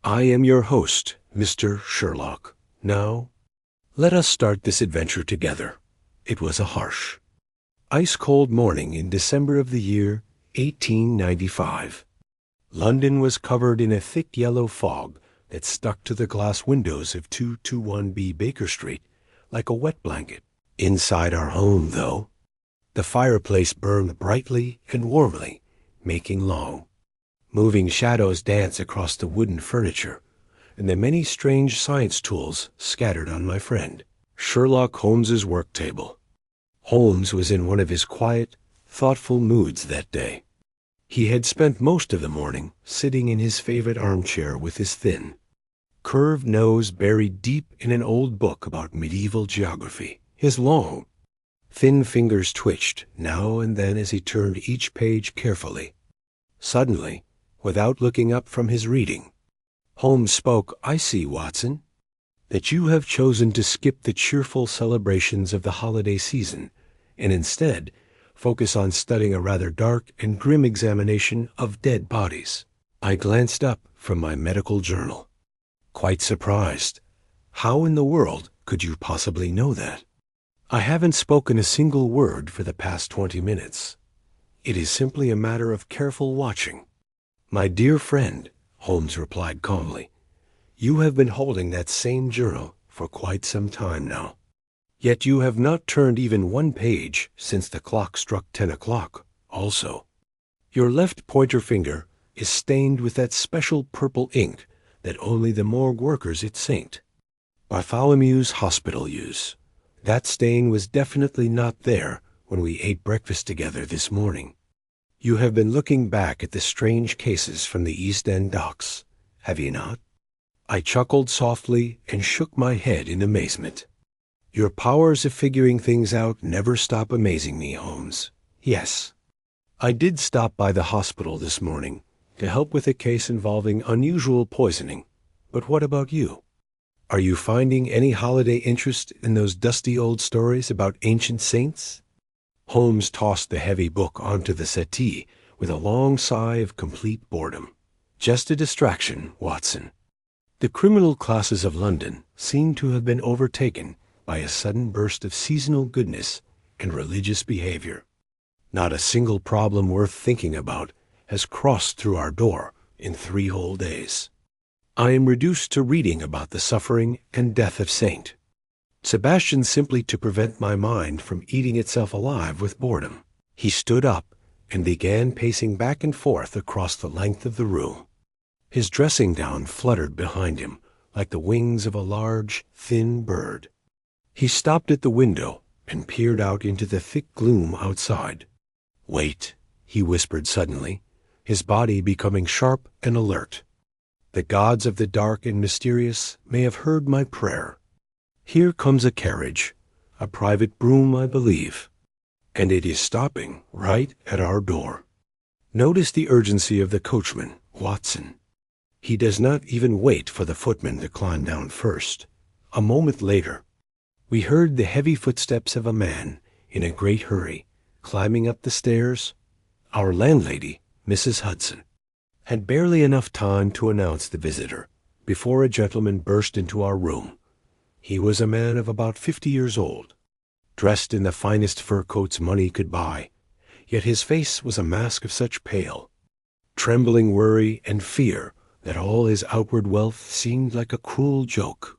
I am your host, Mr. Sherlock. Now, let us start this adventure together. It was a harsh, ice-cold morning in December of the year 1895. London was covered in a thick yellow fog that stuck to the glass windows of 221B Baker Street like a wet blanket. Inside our home, though, the fireplace burned brightly and warmly, making long, moving shadows dance across the wooden furniture and the many strange science tools scattered on my friend Sherlock Holmes's work table. Holmes was in one of his quiet, thoughtful moods that day. He had spent most of the morning sitting in his favorite armchair with his thin, curved nose buried deep in an old book about medieval geography. His long, thin fingers twitched now and then as he turned each page carefully. Suddenly, without looking up from his reading, Holmes spoke. "I see, Watson, that you have chosen to skip the cheerful celebrations of the holiday season and instead focus on studying a rather dark and grim examination of dead bodies." I glanced up from my medical journal, quite surprised. "How in the world could you possibly know that?" "I haven't spoken a single word for the past 20 minutes. It is simply a matter of careful watching." "My dear friend," Holmes replied calmly, "you have been holding that same journal for quite some time now. Yet you have not turned even one page since the clock struck 10 o'clock. Also, your left pointer finger is stained with that special purple ink that only the morgue workers at St. Bartholomew's Hospital use. That stain was definitely not there when we ate breakfast together this morning. You have been looking back at the strange cases from the East End docks, have you not?" I chuckled softly and shook my head in amazement. "Your powers of figuring things out never stop amazing me, Holmes. Yes, I did stop by the hospital this morning to help with a case involving unusual poisoning. But what about you? Are you finding any holiday interest in those dusty old stories about ancient saints?" Holmes tossed the heavy book onto the settee with a long sigh of complete boredom. "Just a distraction, Watson. The criminal classes of London seem to have been overtaken by a sudden burst of seasonal goodness and religious behavior. Not a single problem worth thinking about has crossed through our door in 3 whole days. I am reduced to reading about the suffering and death of Saint Sebastian simply to prevent my mind from eating itself alive with boredom." He stood up and began pacing back and forth across the length of the room. His dressing gown fluttered behind him like the wings of a large, thin bird. He stopped at the window and peered out into the thick gloom outside. "Wait," he whispered suddenly, his body becoming sharp and alert. "The gods of the dark and mysterious may have heard my prayer. Here comes a carriage, a private brougham, I believe, and it is stopping right at our door. Notice the urgency of the coachman, Watson. He does not even wait for the footman to climb down first." A moment later, we heard the heavy footsteps of a man in a great hurry climbing up the stairs. Our landlady, Mrs. Hudson, had barely enough time to announce the visitor before a gentleman burst into our room. He was a man of about 50 years old, dressed in the finest fur coats money could buy, yet his face was a mask of such pale, trembling worry and fear that all his outward wealth seemed like a cruel joke.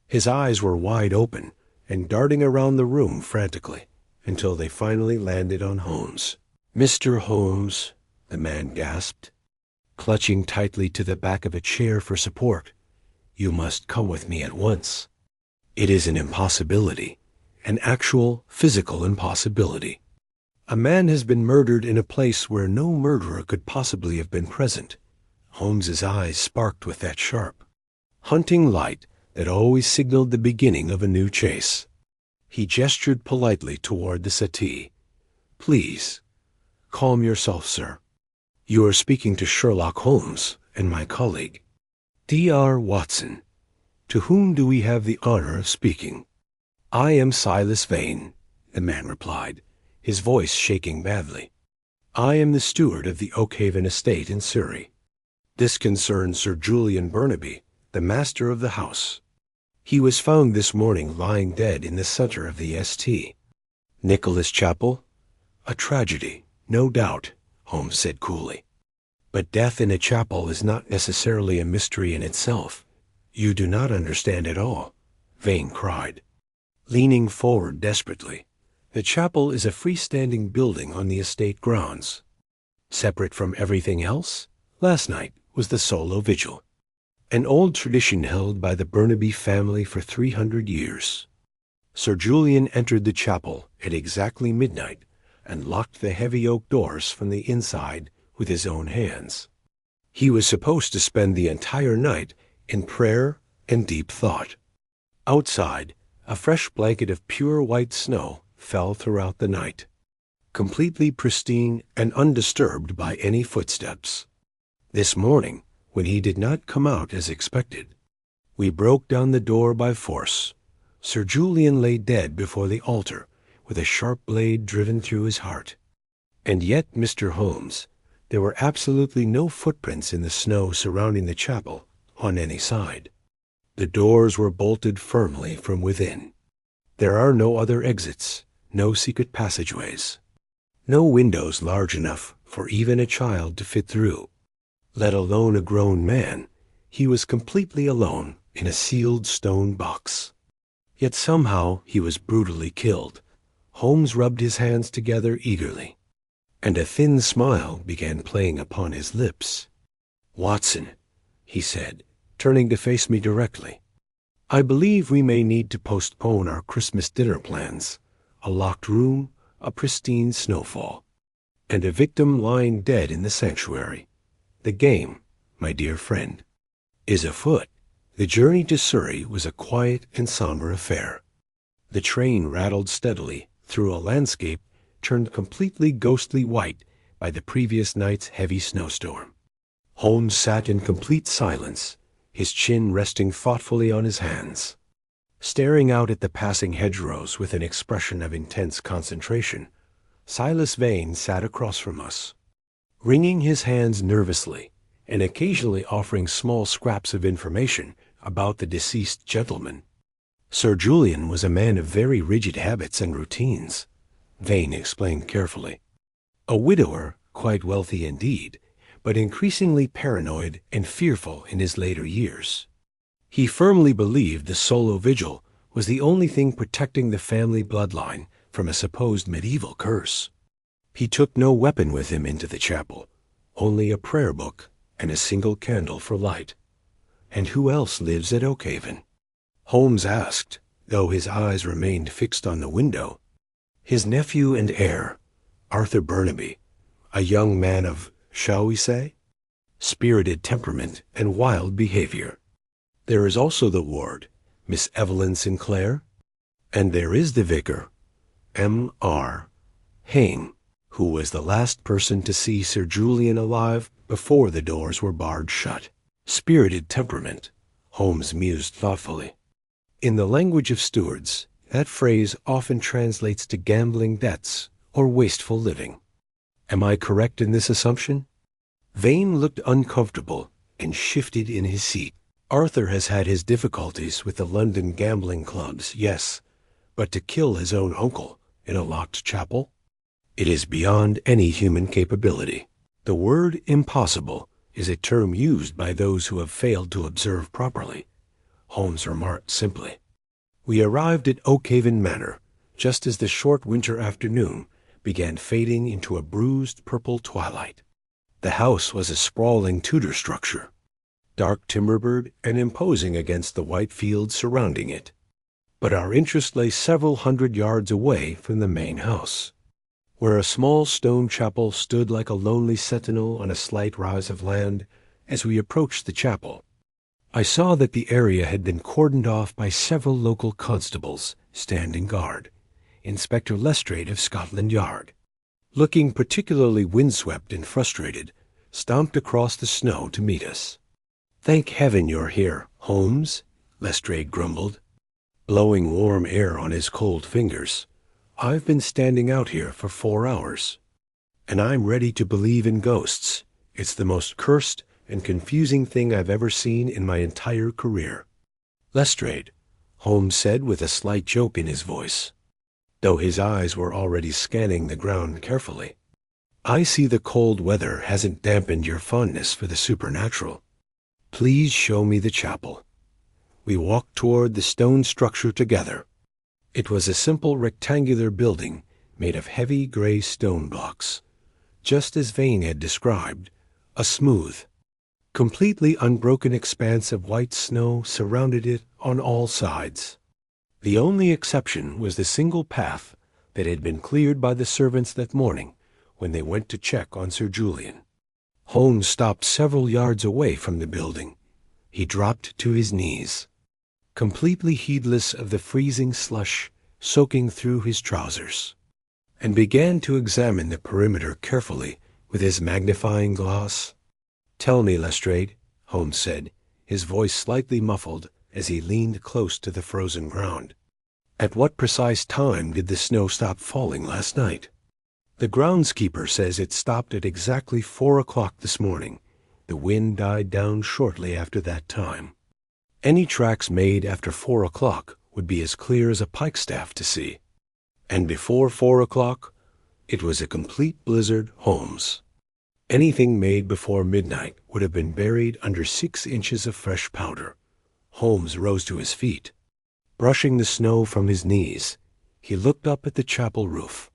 His eyes were wide open and darting around the room frantically until they finally landed on Holmes. "Mr. Holmes," the man gasped, clutching tightly to the back of a chair for support, "you must come with me at once. It is an impossibility, an actual physical impossibility. A man has been murdered in a place where no murderer could possibly have been present." Holmes's eyes sparked with that sharp, hunting light that always signaled the beginning of a new chase. He gestured politely toward the settee. "Please, calm yourself, sir. You are speaking to Sherlock Holmes and my colleague, Dr. Watson. To whom do we have the honor of speaking?" "I am Silas Vane," the man replied, his voice shaking badly. "I am the steward of the Oakhaven estate in Surrey." This concerned Sir Julian Burnaby, the master of the house. He was found this morning lying dead in the center of the St. Nicholas Chapel? A tragedy, no doubt, Holmes said coolly. But death in a chapel is not necessarily a mystery in itself. You do not understand at all, Vane cried, leaning forward desperately. The chapel is a freestanding building on the estate grounds. Separate from everything else, last night was the solo vigil, an old tradition held by the Burnaby family for 300 years. Sir Julian entered the chapel at exactly midnight and locked the heavy oak doors from the inside with his own hands. He was supposed to spend the entire night in prayer and deep thought. Outside, a fresh blanket of pure white snow fell throughout the night, completely pristine and undisturbed by any footsteps. This morning, when he did not come out as expected, we broke down the door by force. Sir Julian lay dead before the altar, with a sharp blade driven through his heart. And yet, Mr. Holmes, there were absolutely no footprints in the snow surrounding the chapel on any side. The doors were bolted firmly from within. There are no other exits, no secret passageways, no windows large enough for even a child to fit through, let alone a grown man. He was completely alone in a sealed stone box. Yet somehow he was brutally killed. Holmes rubbed his hands together eagerly, and a thin smile began playing upon his lips. "Watson," he said, turning to face me directly, "I believe we may need to postpone our Christmas dinner plans. A locked room, a pristine snowfall, and a victim lying dead in the sanctuary. The game, my dear friend, is afoot." The journey to Surrey was a quiet and somber affair. The train rattled steadily through a landscape turned completely ghostly white by the previous night's heavy snowstorm. Holmes sat in complete silence, his chin resting thoughtfully on his hands, staring out at the passing hedgerows with an expression of intense concentration. Silas Vane sat across from us, wringing his hands nervously and occasionally offering small scraps of information about the deceased gentleman. Sir Julian was a man of very rigid habits and routines, Vane explained carefully. A widower, quite wealthy indeed, but increasingly paranoid and fearful in his later years. He firmly believed the solo vigil was the only thing protecting the family bloodline from a supposed medieval curse. He took no weapon with him into the chapel, only a prayer book and a single candle for light. "And who else lives at Oakhaven?" Holmes asked, though his eyes remained fixed on the window. "His nephew and heir, Arthur Burnaby, a young man of, shall we say, spirited temperament and wild behavior. There is also the ward, Miss Evelyn Sinclair, and there is the vicar, M.R. Hayne, who was the last person to see Sir Julian alive before the doors were barred shut." Spirited temperament, Holmes mused thoughtfully. In the language of stewards, that phrase often translates to gambling debts or wasteful living. Am I correct in this assumption? Vane looked uncomfortable and shifted in his seat. "Arthur has had his difficulties with the London gambling clubs, yes, but to kill his own uncle in a locked chapel? It is beyond any human capability. The word impossible is a term used by those who have failed to observe properly," Holmes remarked simply. We arrived at Oakhaven Manor just as the short winter afternoon began fading into a bruised purple twilight. The house was a sprawling Tudor structure, dark timber-bird and imposing against the white fields surrounding it. But our interest lay several hundred yards away from the main house, where a small stone chapel stood like a lonely sentinel on a slight rise of land. As we approached the chapel, I saw that the area had been cordoned off by several local constables standing guard. Inspector Lestrade of Scotland Yard, looking particularly windswept and frustrated, stomped across the snow to meet us. "Thank heaven you're here, Holmes," Lestrade grumbled, blowing warm air on his cold fingers. "I've been standing out here for 4 hours, and I'm ready to believe in ghosts. It's the most cursed, and confusing thing I've ever seen in my entire career. Lestrade, Holmes said with a slight joke in his voice, though his eyes were already scanning the ground carefully. I see the cold weather hasn't dampened your fondness for the supernatural. Please show me the chapel. We walked toward the stone structure together. It was a simple rectangular building made of heavy gray stone blocks, just as Vane had described, a smooth, completely unbroken expanse of white snow surrounded it on all sides. The only exception was the single path that had been cleared by the servants that morning when they went to check on Sir Julian. Holmes stopped several yards away from the building. He dropped to his knees, completely heedless of the freezing slush soaking through his trousers, and began to examine the perimeter carefully with his magnifying glass. "Tell me, Lestrade," Holmes said, his voice slightly muffled as he leaned close to the frozen ground. "At what precise time did the snow stop falling last night?" "The groundskeeper says it stopped at exactly 4 o'clock this morning. The wind died down shortly after that time. Any tracks made after 4 o'clock would be as clear as a pikestaff to see. And before 4 o'clock, it was a complete blizzard, Holmes. Anything made before midnight would have been buried under 6 inches of fresh powder." Holmes rose to his feet. Brushing the snow from his knees, he looked up at the chapel roof,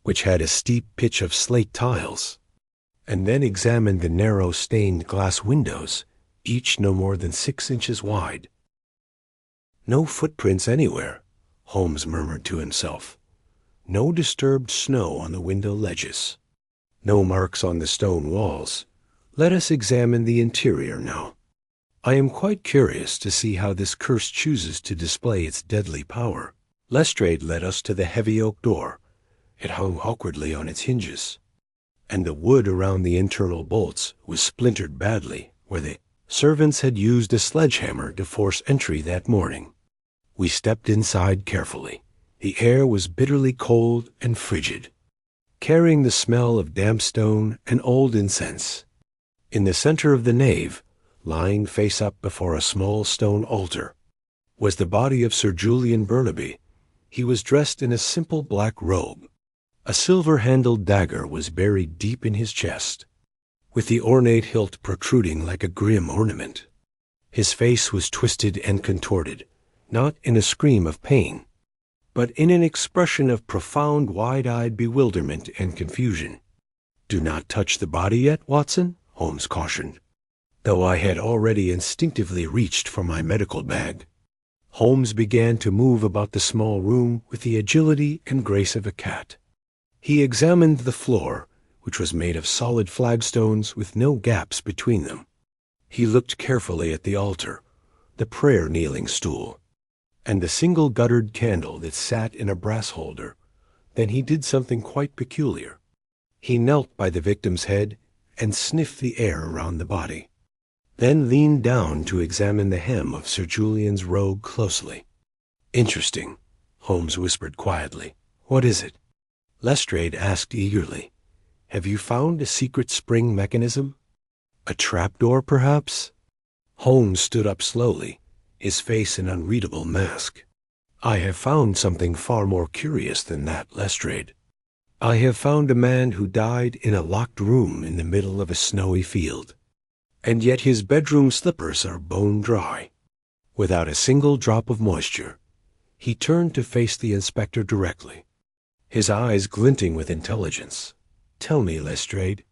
which had a steep pitch of slate tiles, and then examined the narrow stained glass windows, each no more than 6 inches wide. "No footprints anywhere," Holmes murmured to himself. "No disturbed snow on the window ledges. No marks on the stone walls. Let us examine the interior now. I am quite curious to see how this curse chooses to display its deadly power." Lestrade led us to the heavy oak door. It hung awkwardly on its hinges, and the wood around the internal bolts was splintered badly where the servants had used a sledgehammer to force entry that morning. We stepped inside carefully. The air was bitterly cold and frigid, carrying the smell of damp stone and old incense. In the center of the nave, lying face up before a small stone altar, was the body of Sir Julian Burnaby. He was dressed in a simple black robe. A silver-handled dagger was buried deep in his chest, with the ornate hilt protruding like a grim ornament. His face was twisted and contorted, not in a scream of pain, but in an expression of profound wide-eyed bewilderment and confusion. "Do not touch the body yet, Watson," Holmes cautioned, though I had already instinctively reached for my medical bag. Holmes began to move about the small room with the agility and grace of a cat. He examined the floor, which was made of solid flagstones with no gaps between them. He looked carefully at the altar, the prayer-kneeling stool, and the single guttered candle that sat in a brass holder. Then he did something quite peculiar. He knelt by the victim's head and sniffed the air around the body, then leaned down to examine the hem of Sir Julian's robe closely. "Interesting," Holmes whispered quietly. "What is it?" Lestrade asked eagerly. "Have you found a secret spring mechanism? A trapdoor, perhaps?" Holmes stood up slowly, his face an unreadable mask. "I have found something far more curious than that, Lestrade. I have found a man who died in a locked room in the middle of a snowy field, and yet his bedroom slippers are bone dry, without a single drop of moisture." He turned to face the inspector directly, his eyes glinting with intelligence. "Tell me, Lestrade,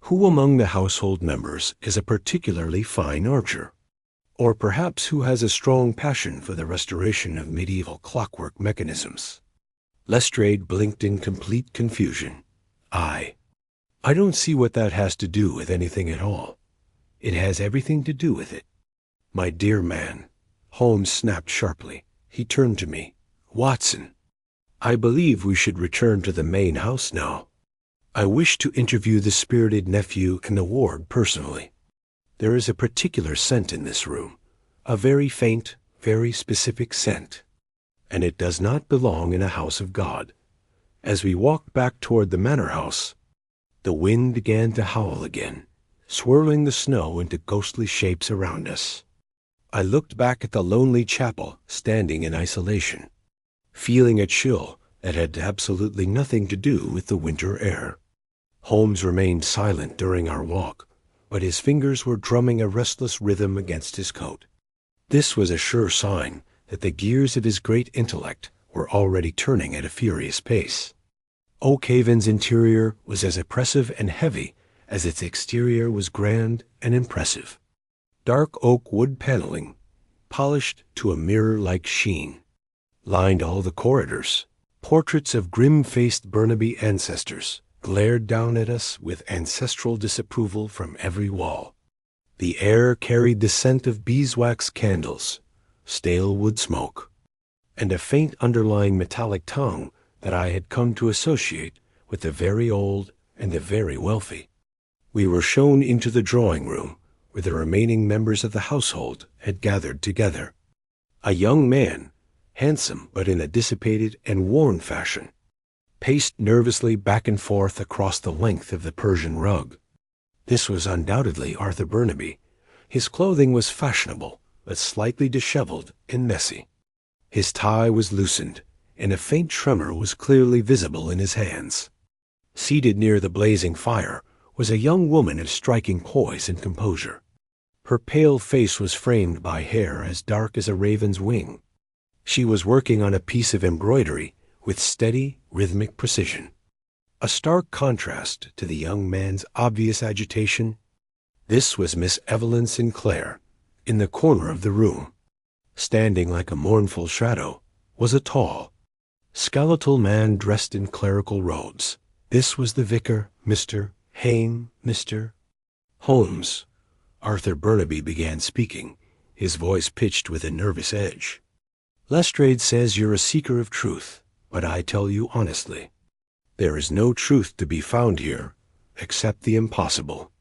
who among the household members is a particularly fine archer? Or perhaps who has a strong passion for the restoration of medieval clockwork mechanisms?" Lestrade blinked in complete confusion. I don't see what that has to do with anything at all." "It has everything to do with it." "My dear man," Holmes snapped sharply. He turned to me. "Watson, I believe we should return to the main house now. I wish to interview the spirited nephew in the ward personally. There is a particular scent in this room, a very faint, very specific scent, and it does not belong in a house of God." As we walked back toward the manor house, the wind began to howl again, swirling the snow into ghostly shapes around us. I looked back at the lonely chapel, standing in isolation, feeling a chill that had absolutely nothing to do with the winter air. Holmes remained silent during our walk, but his fingers were drumming a restless rhythm against his coat. This was a sure sign that the gears of his great intellect were already turning at a furious pace. Oakhaven's interior was as oppressive and heavy as its exterior was grand and impressive. Dark oak wood paneling, polished to a mirror-like sheen, lined all the corridors. Portraits of grim-faced Burnaby ancestors glared down at us with ancestral disapproval from every wall. The air carried the scent of beeswax candles, stale wood smoke, and a faint underlying metallic tang that I had come to associate with the very old and the very wealthy. We were shown into the drawing room, where the remaining members of the household had gathered together. A young man, handsome but in a dissipated and worn fashion, paced nervously back and forth across the length of the Persian rug. This was undoubtedly Arthur Burnaby. His clothing was fashionable, but slightly disheveled and messy. His tie was loosened, and a faint tremor was clearly visible in his hands. Seated near the blazing fire was a young woman of striking poise and composure. Her pale face was framed by hair as dark as a raven's wing. She was working on a piece of embroidery with steady, rhythmic precision. A stark contrast to the young man's obvious agitation. This was Miss Evelyn Sinclair. In the corner of the room, standing like a mournful shadow, was a tall, skeletal man dressed in clerical robes. This was the vicar, Mr. Holmes. Arthur Burnaby began speaking, his voice pitched with a nervous edge. Lestrade says you're a seeker of truth, but I tell you honestly, there is no truth to be found here, except the impossible.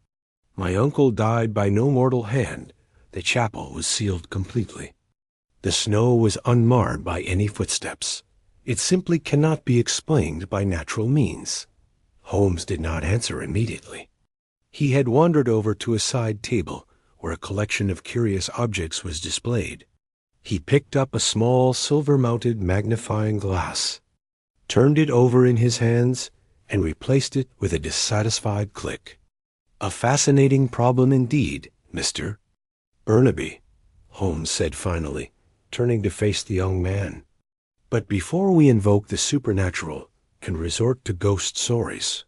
My uncle died by no mortal hand. The chapel was sealed completely. The snow was unmarred by any footsteps. It simply cannot be explained by natural means. Holmes did not answer immediately. He had wandered over to a side table where a collection of curious objects was displayed. He picked up a small silver-mounted magnifying glass, turned it over in his hands, and replaced it with a dissatisfied click. A fascinating problem indeed, Mr. Burnaby, Holmes said finally, turning to face the young man. But before we invoke the supernatural, can resort to ghost stories,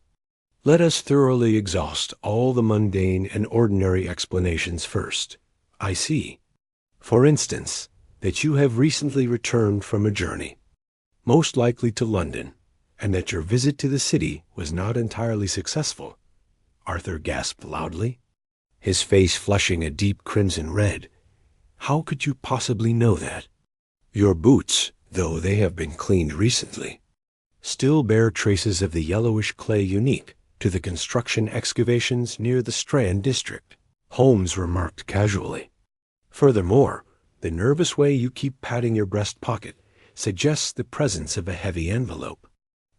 let us thoroughly exhaust all the mundane and ordinary explanations first. I see, for instance, that you have recently returned from a journey, most likely to London, and that your visit to the city was not entirely successful. Arthur gasped loudly, his face flushing a deep crimson red. How could you possibly know that? Your boots, though they have been cleaned recently, still bear traces of the yellowish clay unique to the construction excavations near the Strand district, Holmes remarked casually. Furthermore, the nervous way you keep patting your breast pocket suggests the presence of a heavy envelope,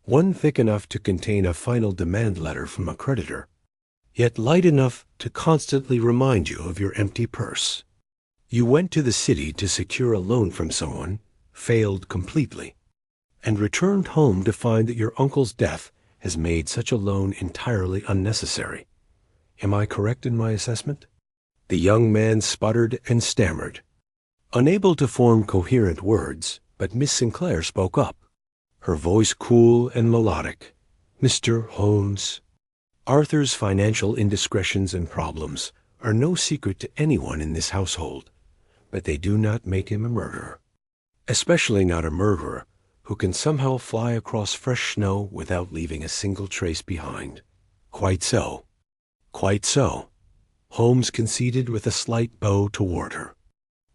one thick enough to contain a final demand letter from a creditor, yet light enough to constantly remind you of your empty purse. You went to the city to secure a loan from someone, failed completely, and returned home to find that your uncle's death has made such a loan entirely unnecessary. Am I correct in my assessment? The young man sputtered and stammered, unable to form coherent words, but Miss Sinclair spoke up, her voice cool and melodic. Mr. Holmes, Arthur's financial indiscretions and problems are no secret to anyone in this household, but they do not make him a murderer, especially not a murderer who can somehow fly across fresh snow without leaving a single trace behind. Quite so. Quite so. Holmes conceded with a slight bow toward her.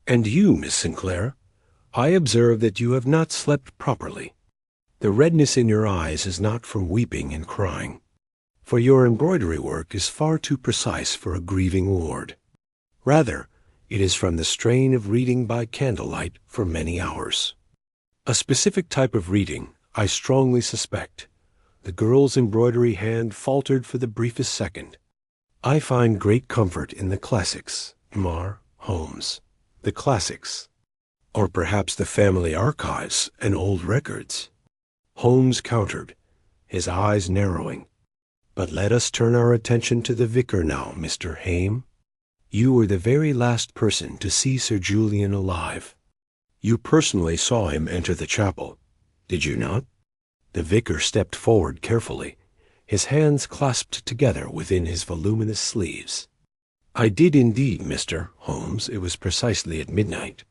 And you, Miss Sinclair, I observe that you have not slept properly. The redness in your eyes is not from weeping and crying, for your embroidery work is far too precise for a grieving ward. Rather, it is from the strain of reading by candlelight for many hours. A specific type of reading, I strongly suspect. The girl's embroidery hand faltered for the briefest second. I find great comfort in the classics, Holmes. The classics. Or perhaps the family archives and old records. Holmes countered, his eyes narrowing. But let us turn our attention to the vicar now, Mr. Hame. You were the very last person to see Sir Julian alive. You personally saw him enter the chapel, did you not? The vicar stepped forward carefully, his hands clasped together within his voluminous sleeves. I did indeed, Mr. Holmes. It was precisely at midnight.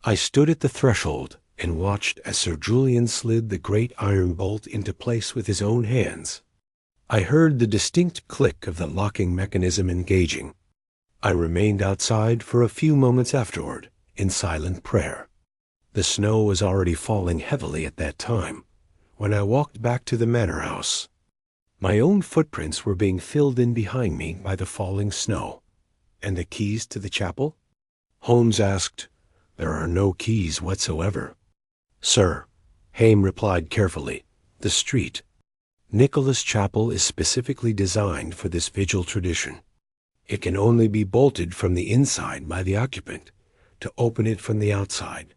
I stood at the threshold and watched as Sir Julian slid the great iron bolt into place with his own hands. I heard the distinct click of the locking mechanism engaging. I remained outside for a few moments afterward, in silent prayer. The snow was already falling heavily at that time, when I walked back to the manor house. My own footprints were being filled in behind me by the falling snow. And the keys to the chapel? Holmes asked. There are no keys whatsoever. Sir, Hame replied carefully, the street. Nicholas Chapel is specifically designed for this vigil tradition. It can only be bolted from the inside by the occupant. To open it from the outside,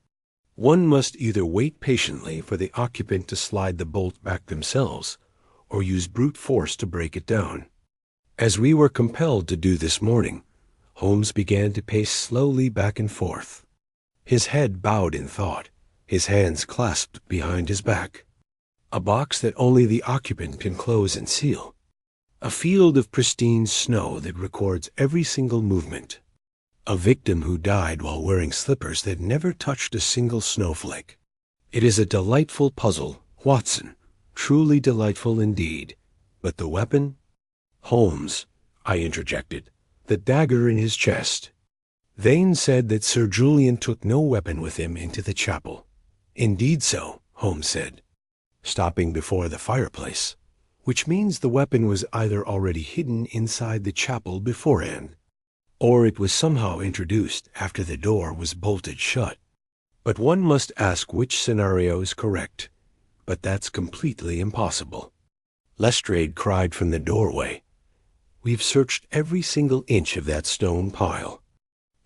one must either wait patiently for the occupant to slide the bolt back themselves, or use brute force to break it down. As we were compelled to do this morning, Holmes began to pace slowly back and forth. His head bowed in thought, his hands clasped behind his back. A box that only the occupant can close and seal. A field of pristine snow that records every single movement. A victim who died while wearing slippers that never touched a single snowflake. It is a delightful puzzle, Watson, truly delightful indeed. But the weapon? Holmes, I interjected, the dagger in his chest. Vane said that Sir Julian took no weapon with him into the chapel. Indeed so, Holmes said, stopping before the fireplace, which means the weapon was either already hidden inside the chapel beforehand, or it was somehow introduced after the door was bolted shut. But one must ask which scenario is correct. But that's completely impossible. Lestrade cried from the doorway. We've searched every single inch of that stone pile.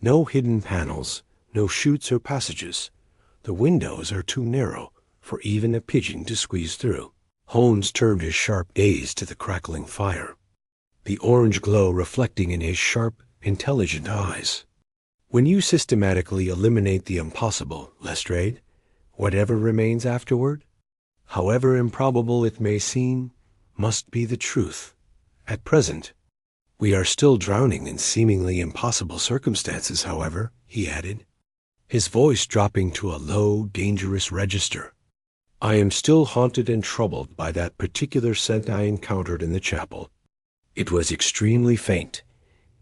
No hidden panels, no chutes or passages. The windows are too narrow for even a pigeon to squeeze through. Holmes turned his sharp gaze to the crackling fire, the orange glow reflecting in his sharp, intelligent eyes. When you systematically eliminate the impossible, Lestrade, whatever remains afterward, however improbable it may seem, must be the truth. At present, we are still drowning in seemingly impossible circumstances, however, he added, his voice dropping to a low, dangerous register. I am still haunted and troubled by that particular scent I encountered in the chapel. It was extremely faint,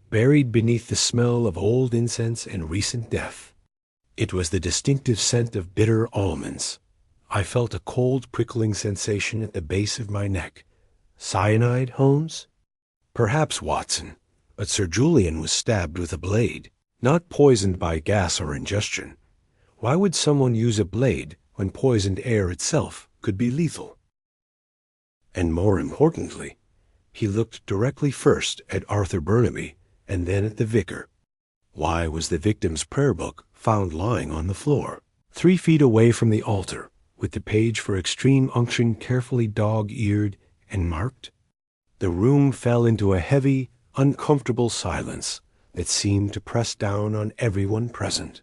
buried beneath the smell of old incense and recent death. It was the distinctive scent of bitter almonds. I felt a cold, prickling sensation at the base of my neck. Cyanide, Holmes? Perhaps, Watson, but Sir Julian was stabbed with a blade, not poisoned by gas or ingestion. Why would someone use a blade when poisoned air itself could be lethal? And more importantly, he looked directly first at Arthur Burnaby and then at the vicar. Why was the victim's prayer book found lying on the floor, 3 feet away from the altar, with the page for extreme unction carefully dog-eared and marked? The room fell into a heavy, uncomfortable silence that seemed to press down on everyone present.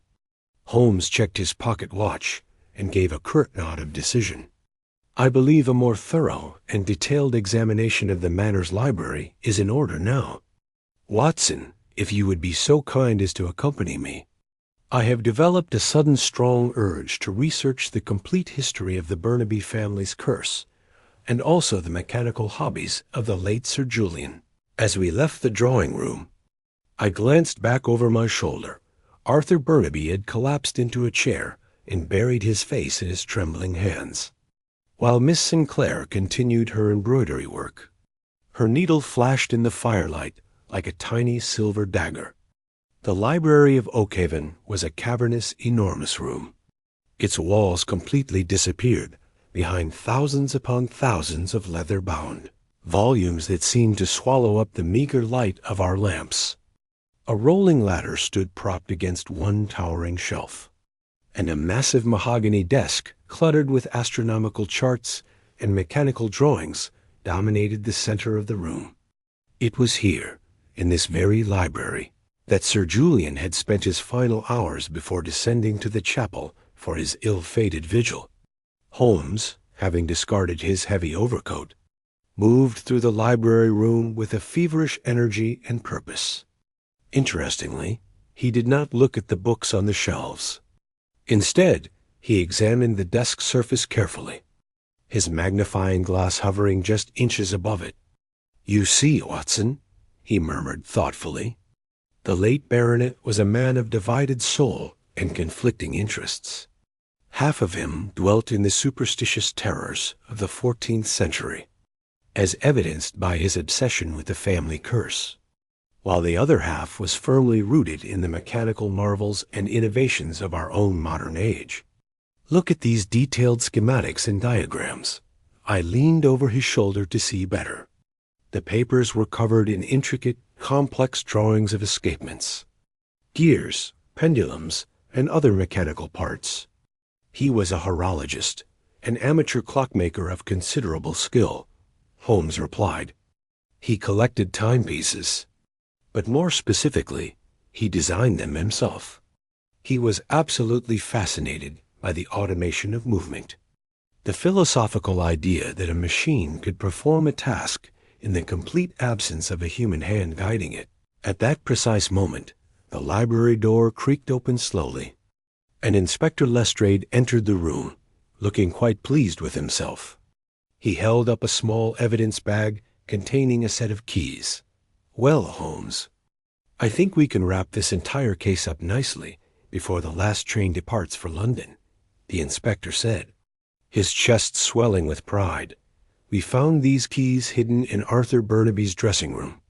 Holmes checked his pocket watch and gave a curt nod of decision. I believe a more thorough and detailed examination of the manor's library is in order now. Watson, if you would be so kind as to accompany me. I have developed a sudden strong urge to research the complete history of the Burnaby family's curse, and also the mechanical hobbies of the late Sir Julian. As we left the drawing-room, I glanced back over my shoulder. Arthur Burnaby had collapsed into a chair and buried his face in his trembling hands, while Miss Sinclair continued her embroidery work. Her needle flashed in the firelight like a tiny silver dagger. The library of Oakhaven was a cavernous, enormous room. Its walls completely disappeared behind thousands upon thousands of leather-bound volumes that seemed to swallow up the meager light of our lamps. A rolling ladder stood propped against one towering shelf, and a massive mahogany desk, cluttered with astronomical charts and mechanical drawings, dominated the center of the room. It was here, in this very library, that Sir Julian had spent his final hours before descending to the chapel for his ill-fated vigil. Holmes, having discarded his heavy overcoat, moved through the library room with a feverish energy and purpose. Interestingly, he did not look at the books on the shelves. Instead, he examined the desk surface carefully, his magnifying glass hovering just inches above it. "You see, Watson," he murmured thoughtfully, "the late baronet was a man of divided soul and conflicting interests. Half of him dwelt in the superstitious terrors of the 14th century, as evidenced by his obsession with the family curse, while the other half was firmly rooted in the mechanical marvels and innovations of our own modern age. Look at these detailed schematics and diagrams." I leaned over his shoulder to see better. The papers were covered in intricate, complex drawings of escapements, gears, pendulums, and other mechanical parts. He was a horologist, an amateur clockmaker of considerable skill, Holmes replied. He collected timepieces, but more specifically, he designed them himself. He was absolutely fascinated by the automation of movement, the philosophical idea that a machine could perform a task in the complete absence of a human hand guiding it. At that precise moment, the library door creaked open slowly, and Inspector Lestrade entered the room, looking quite pleased with himself. He held up a small evidence bag containing a set of keys. "Well, Holmes, I think we can wrap this entire case up nicely before the last train departs for London," the inspector said, his chest swelling with pride. "We found these keys hidden in Arthur Burnaby's dressing room,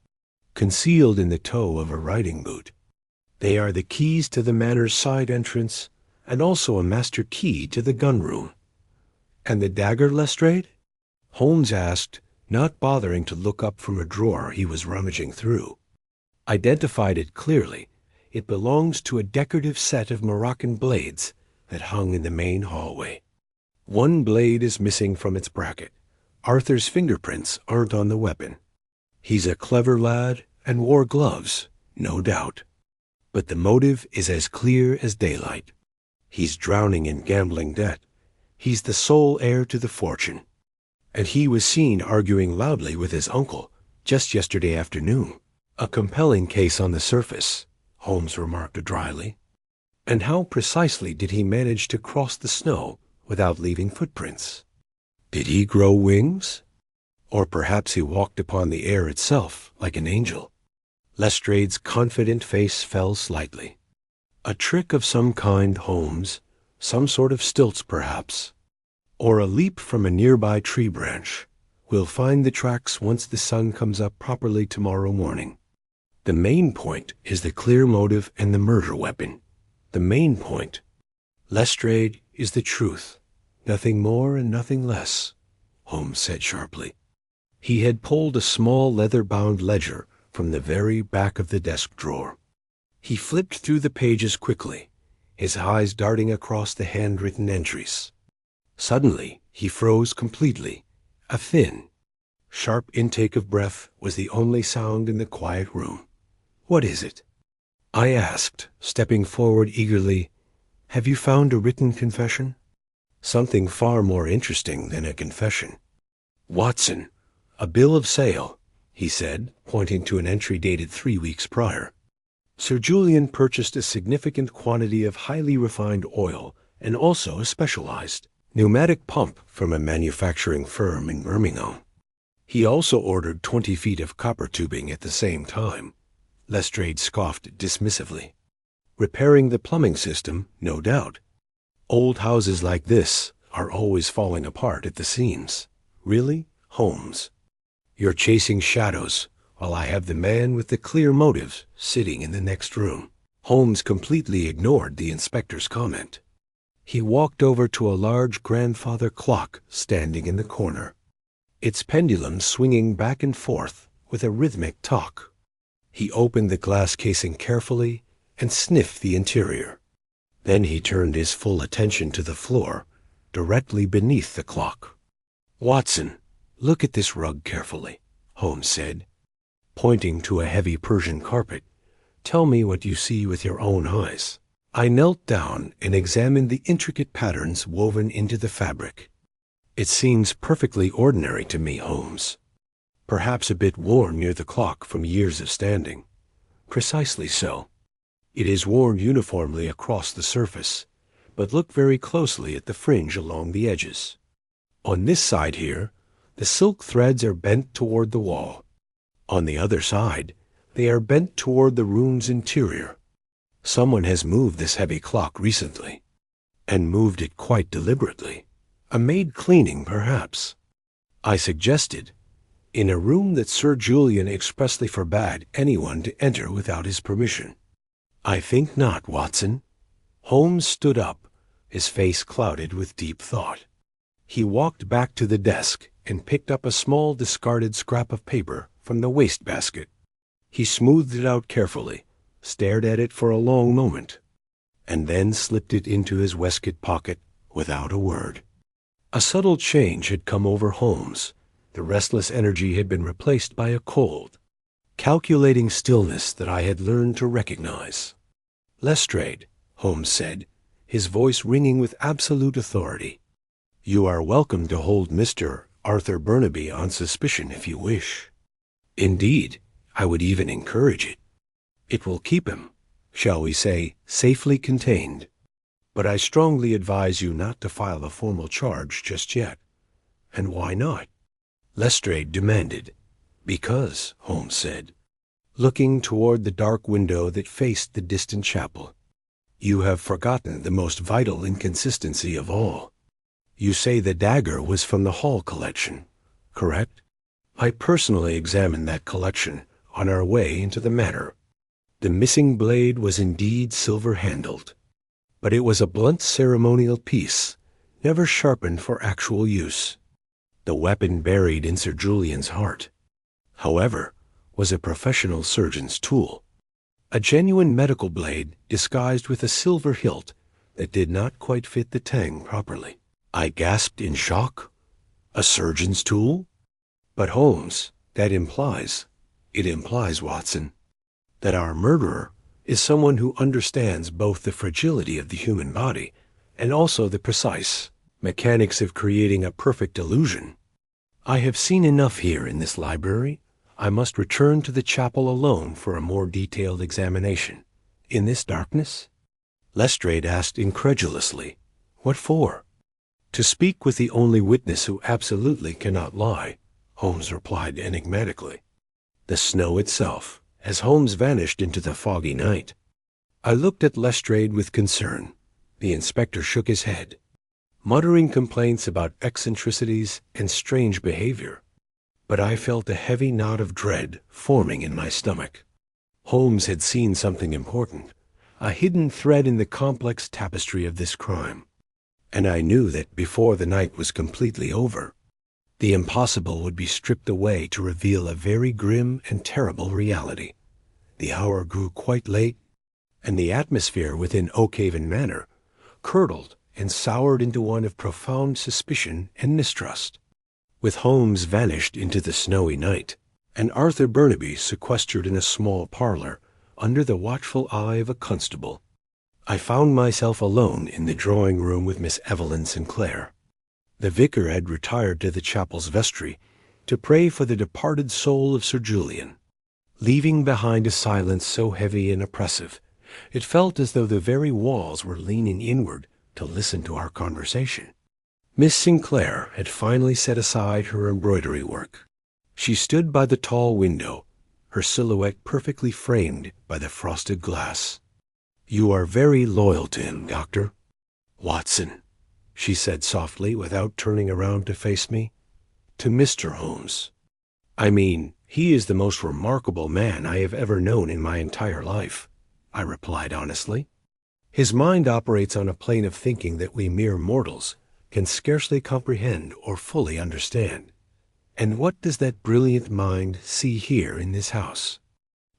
concealed in the toe of a riding boot. They are the keys to the manor's side entrance and also a master key to the gun room." "And the dagger, Lestrade?" Holmes asked, not bothering to look up from a drawer he was rummaging through. "Identified it clearly. It belongs to a decorative set of Moroccan blades that hung in the main hallway. One blade is missing from its bracket. Arthur's fingerprints aren't on the weapon. He's a clever lad and wore gloves, no doubt. But the motive is as clear as daylight. He's drowning in gambling debt. He's the sole heir to the fortune. And he was seen arguing loudly with his uncle just yesterday afternoon." "A compelling case on the surface," Holmes remarked dryly. "And how precisely did he manage to cross the snow without leaving footprints? Did he grow wings? Or perhaps he walked upon the air itself like an angel?" Lestrade's confident face fell slightly. "A trick of some kind, Holmes. Some sort of stilts, perhaps. Or a leap from a nearby tree branch. We'll find the tracks once the sun comes up properly tomorrow morning. The main point is the clear motive and the murder weapon. The main point, Lestrade, is the truth. Nothing more and nothing less," Holmes said sharply. He had pulled a small leather-bound ledger from the very back of the desk drawer. He flipped through the pages quickly, his eyes darting across the handwritten entries. Suddenly, he froze completely. A thin, sharp intake of breath was the only sound in the quiet room. "What is it?" I asked, stepping forward eagerly. "Have you found a written confession?" "Something far more interesting than a confession. Watson, a bill of sale," he said, pointing to an entry dated 3 weeks prior. "Sir Julian purchased a significant quantity of highly refined oil and also a specialized pneumatic pump from a manufacturing firm in Birmingham. He also ordered 20 feet of copper tubing at the same time." Lestrade scoffed dismissively. "Repairing the plumbing system, no doubt. Old houses like this are always falling apart at the seams. Really, Holmes? You're chasing shadows while I have the man with the clear motives sitting in the next room." Holmes completely ignored the inspector's comment. He walked over to a large grandfather clock standing in the corner. its pendulum swinging back and forth with a rhythmic tock. He opened the glass casing carefully and sniffed the interior. Then he turned his full attention to the floor, directly beneath the clock. "Watson, look at this rug carefully," Holmes said, pointing to a heavy Persian carpet. "Tell me what you see with your own eyes." I knelt down and examined the intricate patterns woven into the fabric. "It seems perfectly ordinary to me, Holmes. Perhaps a bit worn near the clock from years of standing." "Precisely so. It is worn uniformly across the surface, but look very closely at the fringe along the edges. On this side here, the silk threads are bent toward the wall. On the other side, they are bent toward the room's interior. Someone has moved this heavy clock recently, and moved it quite deliberately. A maid cleaning, perhaps." I suggested, "In a room that Sir Julian expressly forbade anyone to enter without his permission." "I think not, Watson." Holmes stood up, his face clouded with deep thought. He walked back to the desk and picked up a small discarded scrap of paper from the wastebasket. He smoothed it out carefully, stared at it for a long moment, and then slipped it into his waistcoat pocket without a word. A subtle change had come over Holmes. The restless energy had been replaced by a cold, calculating stillness that I had learned to recognize. "Lestrade," Holmes said, his voice ringing with absolute authority, "you are welcome to hold Mr. Arthur Burnaby on suspicion if you wish. Indeed, I would even encourage it. It will keep him, shall we say, safely contained. But I strongly advise you not to file a formal charge just yet." "And why not?" Lestrade demanded. "Because," Holmes said, looking toward the dark window that faced the distant chapel, "you have forgotten the most vital inconsistency of all. You say the dagger was from the Hall collection, correct? I personally examined that collection on our way into the Manor. The missing blade was indeed silver-handled, but it was a blunt ceremonial piece, never sharpened for actual use. The weapon buried in Sir Julian's heart, however, was a professional surgeon's tool, a genuine medical blade disguised with a silver hilt that did not quite fit the tang properly." I gasped in shock. "A surgeon's tool?" "But Holmes, it implies, Watson, that our murderer is someone who understands both the fragility of the human body and also the precise mechanics of creating a perfect illusion. I have seen enough here in this library. I must return to the chapel alone for a more detailed examination." "In this darkness?" Lestrade asked incredulously. "What for?" "To speak with the only witness who absolutely cannot lie," Holmes replied enigmatically. "The snow itself," as Holmes vanished into the foggy night. I looked at Lestrade with concern. The inspector shook his head, muttering complaints about eccentricities and strange behavior. But I felt a heavy knot of dread forming in my stomach. Holmes had seen something important, a hidden thread in the complex tapestry of this crime. And I knew that before the night was completely over, the impossible would be stripped away to reveal a very grim and terrible reality. The hour grew quite late, and the atmosphere within Oakhaven Manor curdled and soured into one of profound suspicion and mistrust. With Holmes vanished into the snowy night, and Arthur Burnaby sequestered in a small parlor under the watchful eye of a constable, I found myself alone in the drawing-room with Miss Evelyn Sinclair. The vicar had retired to the chapel's vestry to pray for the departed soul of Sir Julian, leaving behind a silence so heavy and oppressive, it felt as though the very walls were leaning inward to listen to our conversation. Miss Sinclair had finally set aside her embroidery work. She stood by the tall window, her silhouette perfectly framed by the frosted glass. "You are very loyal to him, Doctor." "Watson," she said softly without turning around to face me. "To Mr. Holmes. I mean, he is the most remarkable man I have ever known in my entire life," I replied honestly. "His mind operates on a plane of thinking that we mere mortals can scarcely comprehend or fully understand. "And what does that brilliant mind see here in this house?"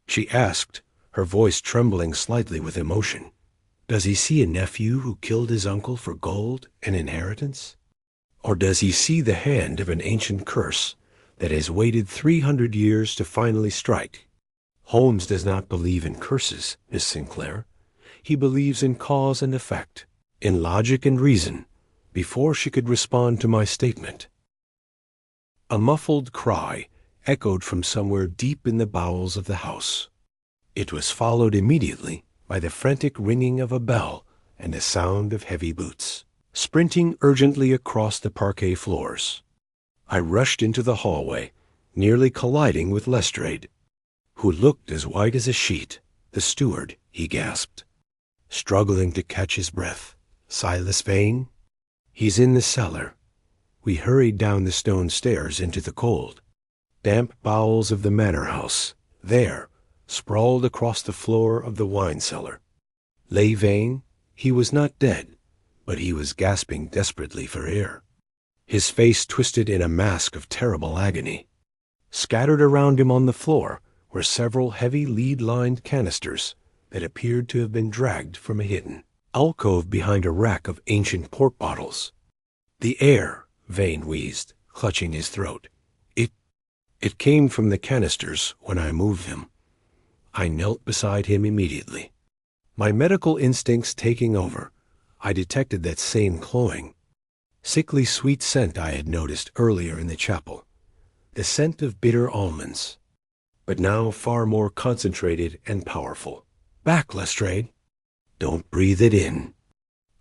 she asked, her voice trembling slightly with emotion. "Does he see a nephew who killed his uncle for gold and inheritance? Or does he see the hand of an ancient curse that has waited 300 years to finally strike? Holmes does not believe in curses, Miss Sinclair. He believes in cause and effect, in logic and reason." Before she could respond to my statement, a muffled cry echoed from somewhere deep in the bowels of the house. It was followed immediately by the frantic ringing of a bell and the sound of heavy boots, sprinting urgently across the parquet floors. I rushed into the hallway, nearly colliding with Lestrade, who looked as white as a sheet. "The steward," he gasped, struggling to catch his breath. "Silas Vane? He's in the cellar." We hurried down the stone stairs into the cold, damp bowels of the manor house. There, sprawled across the floor of the wine cellar, lay Vane. He was not dead, but he was gasping desperately for air, his face twisted in a mask of terrible agony. Scattered around him on the floor were several heavy lead-lined canisters that appeared to have been dragged from a hidden alcove behind a rack of ancient port bottles. "The air," Vane wheezed, clutching his throat. It came from the canisters when I moved him." I knelt beside him immediately. My medical instincts taking over, I detected that same cloying, sickly sweet scent I had noticed earlier in the chapel, the scent of bitter almonds, but now far more concentrated and powerful. "Back, Lestrade! Don't breathe it in,"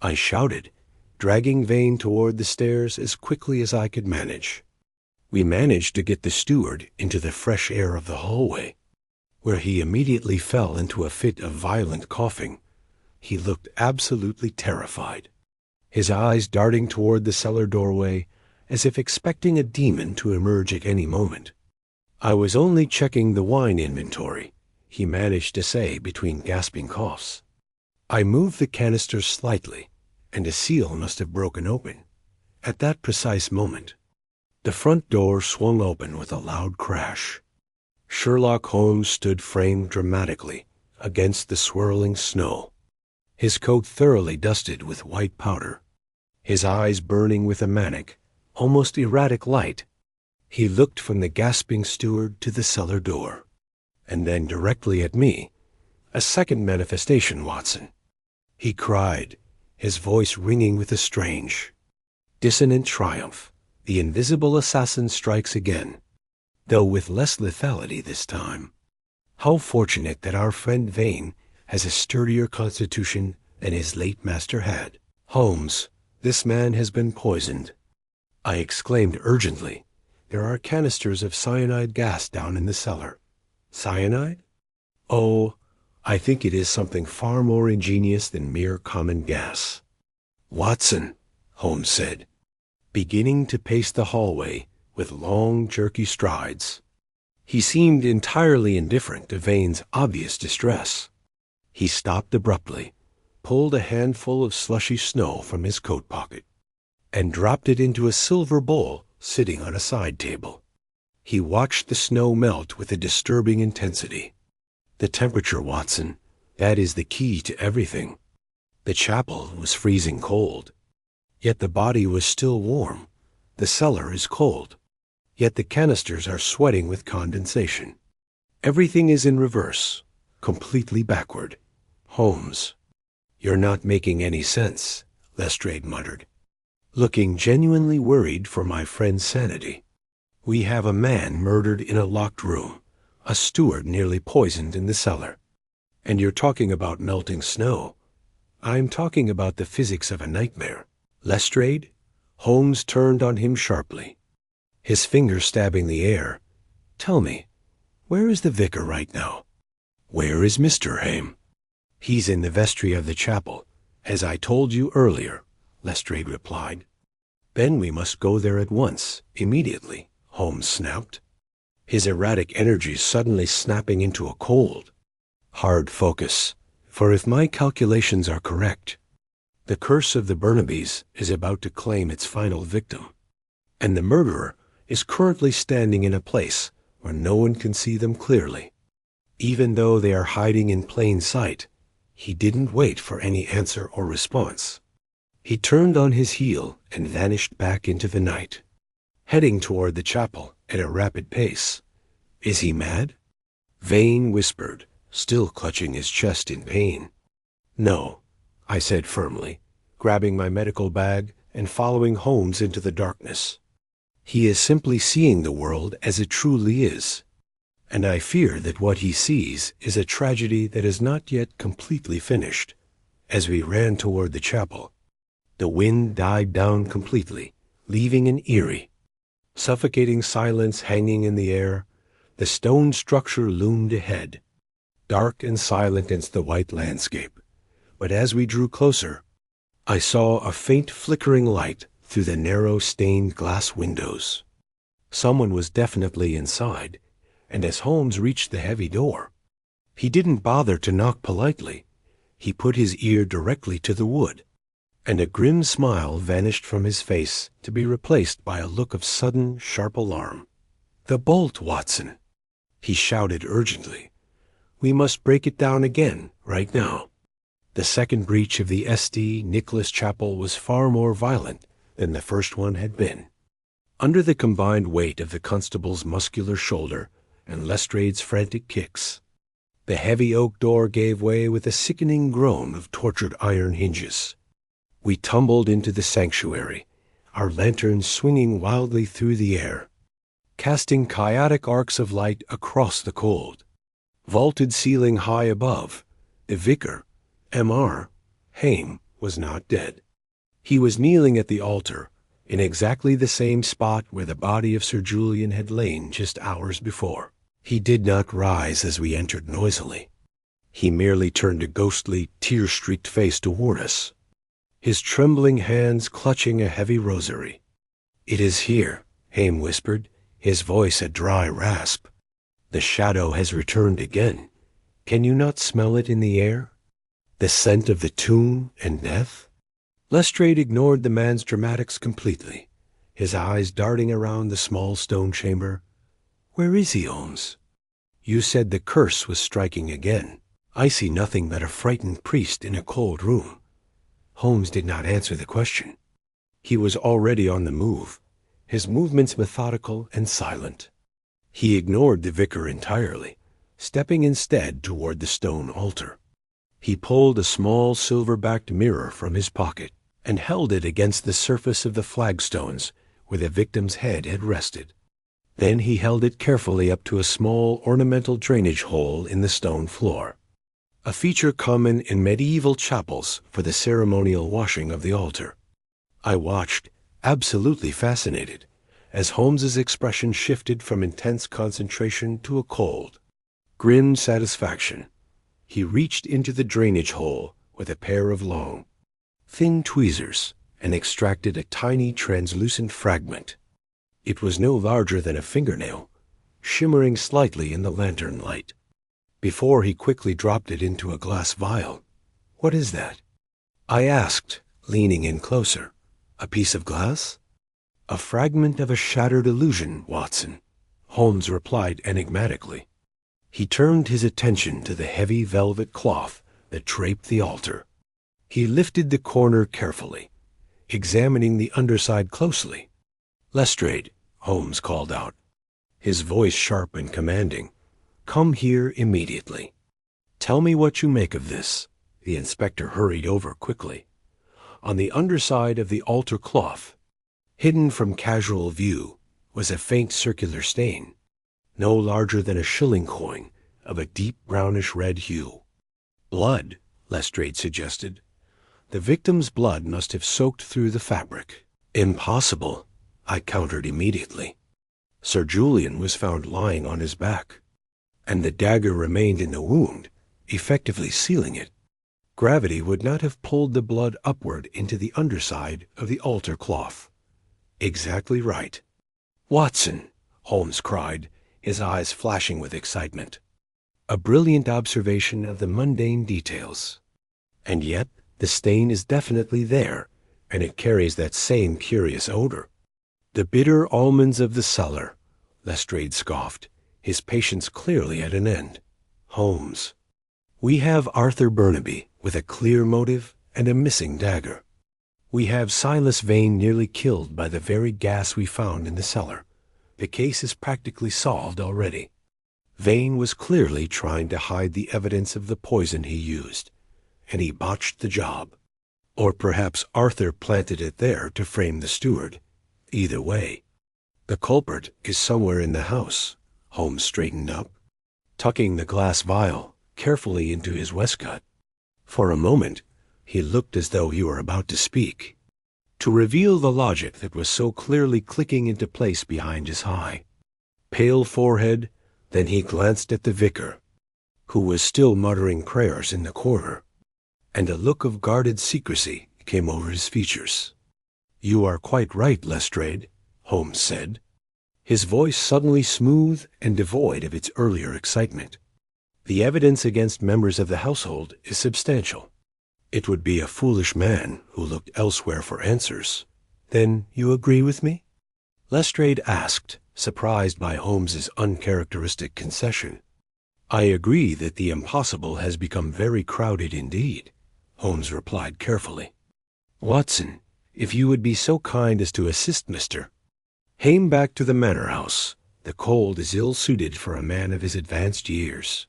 I shouted, dragging Vane toward the stairs as quickly as I could manage. We managed to get the steward into the fresh air of the hallway, where he immediately fell into a fit of violent coughing. He looked absolutely terrified, his eyes darting toward the cellar doorway as if expecting a demon to emerge at any moment. "I was only checking the wine inventory," he managed to say between gasping coughs. I moved the canister slightly, and a seal must have broken open. At that precise moment, the front door swung open with a loud crash. Sherlock Holmes stood framed dramatically against the swirling snow, his coat thoroughly dusted with white powder, his eyes burning with a manic, almost erratic light. He looked from the gasping steward to the cellar door, and then directly at me. "A second manifestation, Watson," he cried, his voice ringing with a strange, dissonant triumph. "The invisible assassin strikes again, though with less lethality this time. How fortunate that our friend Vane has a sturdier constitution than his late master had. Holmes, this man has been poisoned," I exclaimed urgently. "There are canisters of cyanide gas down in the cellar." "Cyanide? Oh, I think it is something far more ingenious than mere common gas." "Watson," Holmes said, beginning to pace the hallway with long, jerky strides. He seemed entirely indifferent to Vane's obvious distress. He stopped abruptly, pulled a handful of slushy snow from his coat pocket, and dropped it into a silver bowl sitting on a side table. He watched the snow melt with a disturbing intensity. "The temperature, Watson, that is the key to everything. The chapel was freezing cold, yet the body was still warm. The cellar is cold, yet the canisters are sweating with condensation. Everything is in reverse, completely backward." "Holmes, you're not making any sense," Lestrade muttered, looking genuinely worried for my friend's sanity. "We have a man murdered in a locked room, a steward nearly poisoned in the cellar, and you're talking about melting snow." "I'm talking about the physics of a nightmare." "Lestrade?" Holmes turned on him sharply, his finger stabbing the air. "Tell me, where is the vicar right now? Where is Mr. Hame?" "He's in the vestry of the chapel, as I told you earlier," Lestrade replied. "Then we must go there at once, immediately," Holmes snapped, his erratic energies suddenly snapping into a cold, hard focus. "For if my calculations are correct, the curse of the Burnabys is about to claim its final victim, and the murderer is currently standing in a place where no one can see them clearly. Even though they are hiding in plain sight, he didn't wait for any answer or response. He turned on his heel and vanished back into the night, heading toward the chapel at a rapid pace. Is he mad? Vane whispered, still clutching his chest in pain. No, I said firmly, grabbing my medical bag and following Holmes into the darkness. He is simply seeing the world as it truly is, and I fear that what he sees is a tragedy that is not yet completely finished. As we ran toward the chapel, the wind died down completely, leaving an eerie, suffocating silence hanging in the air. The stone structure loomed ahead, dark and silent against the white landscape. But as we drew closer, I saw a faint flickering light through the narrow stained glass windows. Someone was definitely inside, and as Holmes reached the heavy door, he didn't bother to knock politely. He put his ear directly to the wood, and a grim smile vanished from his face to be replaced by a look of sudden, sharp alarm. "The bolt, Watson!" he shouted urgently. "We must break it down again, right now." The second breach of the St. Nicholas Chapel was far more violent than the first one had been. Under the combined weight of the constable's muscular shoulder and Lestrade's frantic kicks, the heavy oak door gave way with a sickening groan of tortured iron hinges. We tumbled into the sanctuary, our lanterns swinging wildly through the air, casting chaotic arcs of light across the cold. Vaulted ceiling high above, the vicar, M.R. Haim, was not dead. He was kneeling at the altar, in exactly the same spot where the body of Sir Julian had lain just hours before. He did not rise as we entered noisily. He merely turned a ghostly, tear-streaked face toward us, his trembling hands clutching a heavy rosary. "It is here," Haim whispered, his voice a dry rasp. "The shadow has returned again. Can you not smell it in the air? The scent of the tomb and death?" Lestrade ignored the man's dramatics completely, his eyes darting around the small stone chamber. "Where is he, Holmes? You said the curse was striking again. I see nothing but a frightened priest in a cold room." Holmes did not answer the question. He was already on the move, his movements methodical and silent. He ignored the vicar entirely, stepping instead toward the stone altar. He pulled a small silver-backed mirror from his pocket and held it against the surface of the flagstones where the victim's head had rested. Then he held it carefully up to a small ornamental drainage hole in the stone floor, a feature common in medieval chapels for the ceremonial washing of the altar. I watched, absolutely fascinated, as Holmes's expression shifted from intense concentration to a cold, grim satisfaction. He reached into the drainage hole with a pair of long, thin tweezers and extracted a tiny translucent fragment. It was no larger than a fingernail, shimmering slightly in the lantern light. Before he quickly dropped it into a glass vial. "What is that?" I asked, leaning in closer. "A piece of glass?" "A fragment of a shattered illusion, Watson," Holmes replied enigmatically. He turned his attention to the heavy velvet cloth that draped the altar. He lifted the corner carefully, examining the underside closely. "Lestrade," Holmes called out, his voice sharp and commanding, "come here immediately. Tell me what you make of this." The inspector hurried over quickly. On the underside of the altar cloth, hidden from casual view, was a faint circular stain, no larger than a shilling coin, of a deep brownish-red hue. "Blood," Lestrade suggested. "The victim's blood must have soaked through the fabric." "Impossible," I countered immediately. "Sir Julian was found lying on his back, and the dagger remained in the wound, effectively sealing it. Gravity would not have pulled the blood upward into the underside of the altar cloth." "Exactly right." "Watson," Holmes cried, his eyes flashing with excitement. "A brilliant observation of the mundane details. And yet the stain is definitely there, and it carries that same curious odor. The bitter almonds of the cellar, Lestrade scoffed, his patience clearly at an end. Holmes, we have Arthur Burnaby with a clear motive and a missing dagger. We have Silas Vane nearly killed by the very gas we found in the cellar. The case is practically solved already. Vane was clearly trying to hide the evidence of the poison he used, and he botched the job. Or perhaps Arthur planted it there to frame the steward. Either way, the culprit is somewhere in the house. Holmes straightened up, tucking the glass vial carefully into his waistcoat. For a moment, he looked as though he were about to speak, to reveal the logic that was so clearly clicking into place behind his high, pale forehead. Then he glanced at the vicar, who was still muttering prayers in the corner, and a look of guarded secrecy came over his features. "You are quite right, Lestrade," Holmes said, his voice suddenly smooth and devoid of its earlier excitement. "The evidence against members of the household is substantial. It would be a foolish man who looked elsewhere for answers. Then you agree with me?" Lestrade asked, surprised by Holmes's uncharacteristic concession. "I agree that the impossible has become very crowded indeed," Holmes replied carefully. "Watson, if you would be so kind as to assist Mr. Hame back to the manor house. The cold is ill-suited for a man of his advanced years.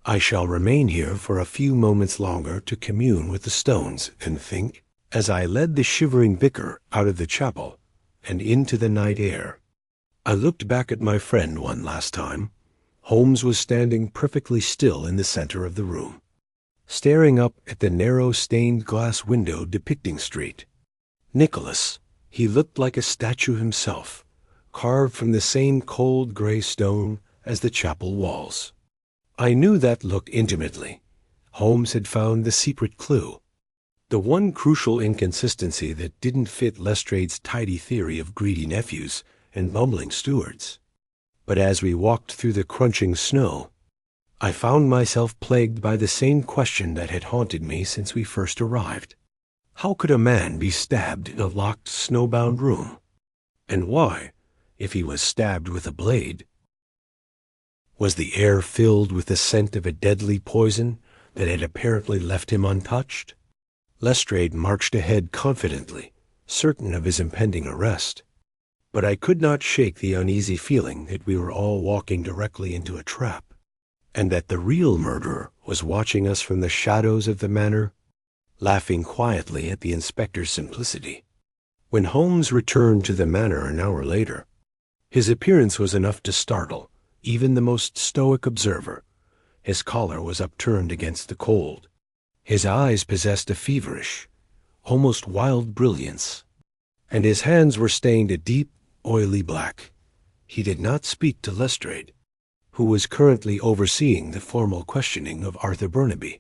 I shall remain here for a few moments longer to commune with the stones and think." As I led the shivering vicar out of the chapel and into the night air, I looked back at my friend one last time. Holmes was standing perfectly still in the center of the room, staring up at the narrow stained glass window depicting street. Nicholas, he looked like a statue himself, carved from the same cold gray stone as the chapel walls. I knew that look intimately. Holmes had found the secret clue, the one crucial inconsistency that didn't fit Lestrade's tidy theory of greedy nephews and bumbling stewards. But as we walked through the crunching snow, I found myself plagued by the same question that had haunted me since we first arrived. How could a man be stabbed in a locked, snowbound room? And why, if he was stabbed with a blade, was the air filled with the scent of a deadly poison that had apparently left him untouched? Lestrade marched ahead confidently, certain of his impending arrest. But I could not shake the uneasy feeling that we were all walking directly into a trap, and that the real murderer was watching us from the shadows of the manor, laughing quietly at the inspector's simplicity. When Holmes returned to the manor an hour later, his appearance was enough to startle even the most stoic observer. His collar was upturned against the cold. His eyes possessed a feverish, almost wild brilliance, and his hands were stained a deep, oily black. He did not speak to Lestrade, who was currently overseeing the formal questioning of Arthur Burnaby,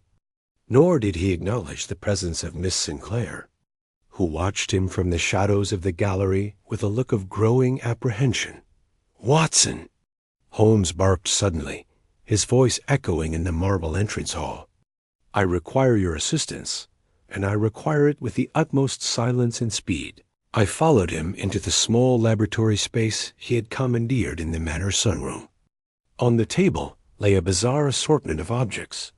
nor did he acknowledge the presence of Miss Sinclair, who watched him from the shadows of the gallery with a look of growing apprehension. "Watson!" Holmes barked suddenly, his voice echoing in the marble entrance hall. "I require your assistance, and I require it with the utmost silence and speed." I followed him into the small laboratory space he had commandeered in the manor sunroom. On the table lay a bizarre assortment of objects,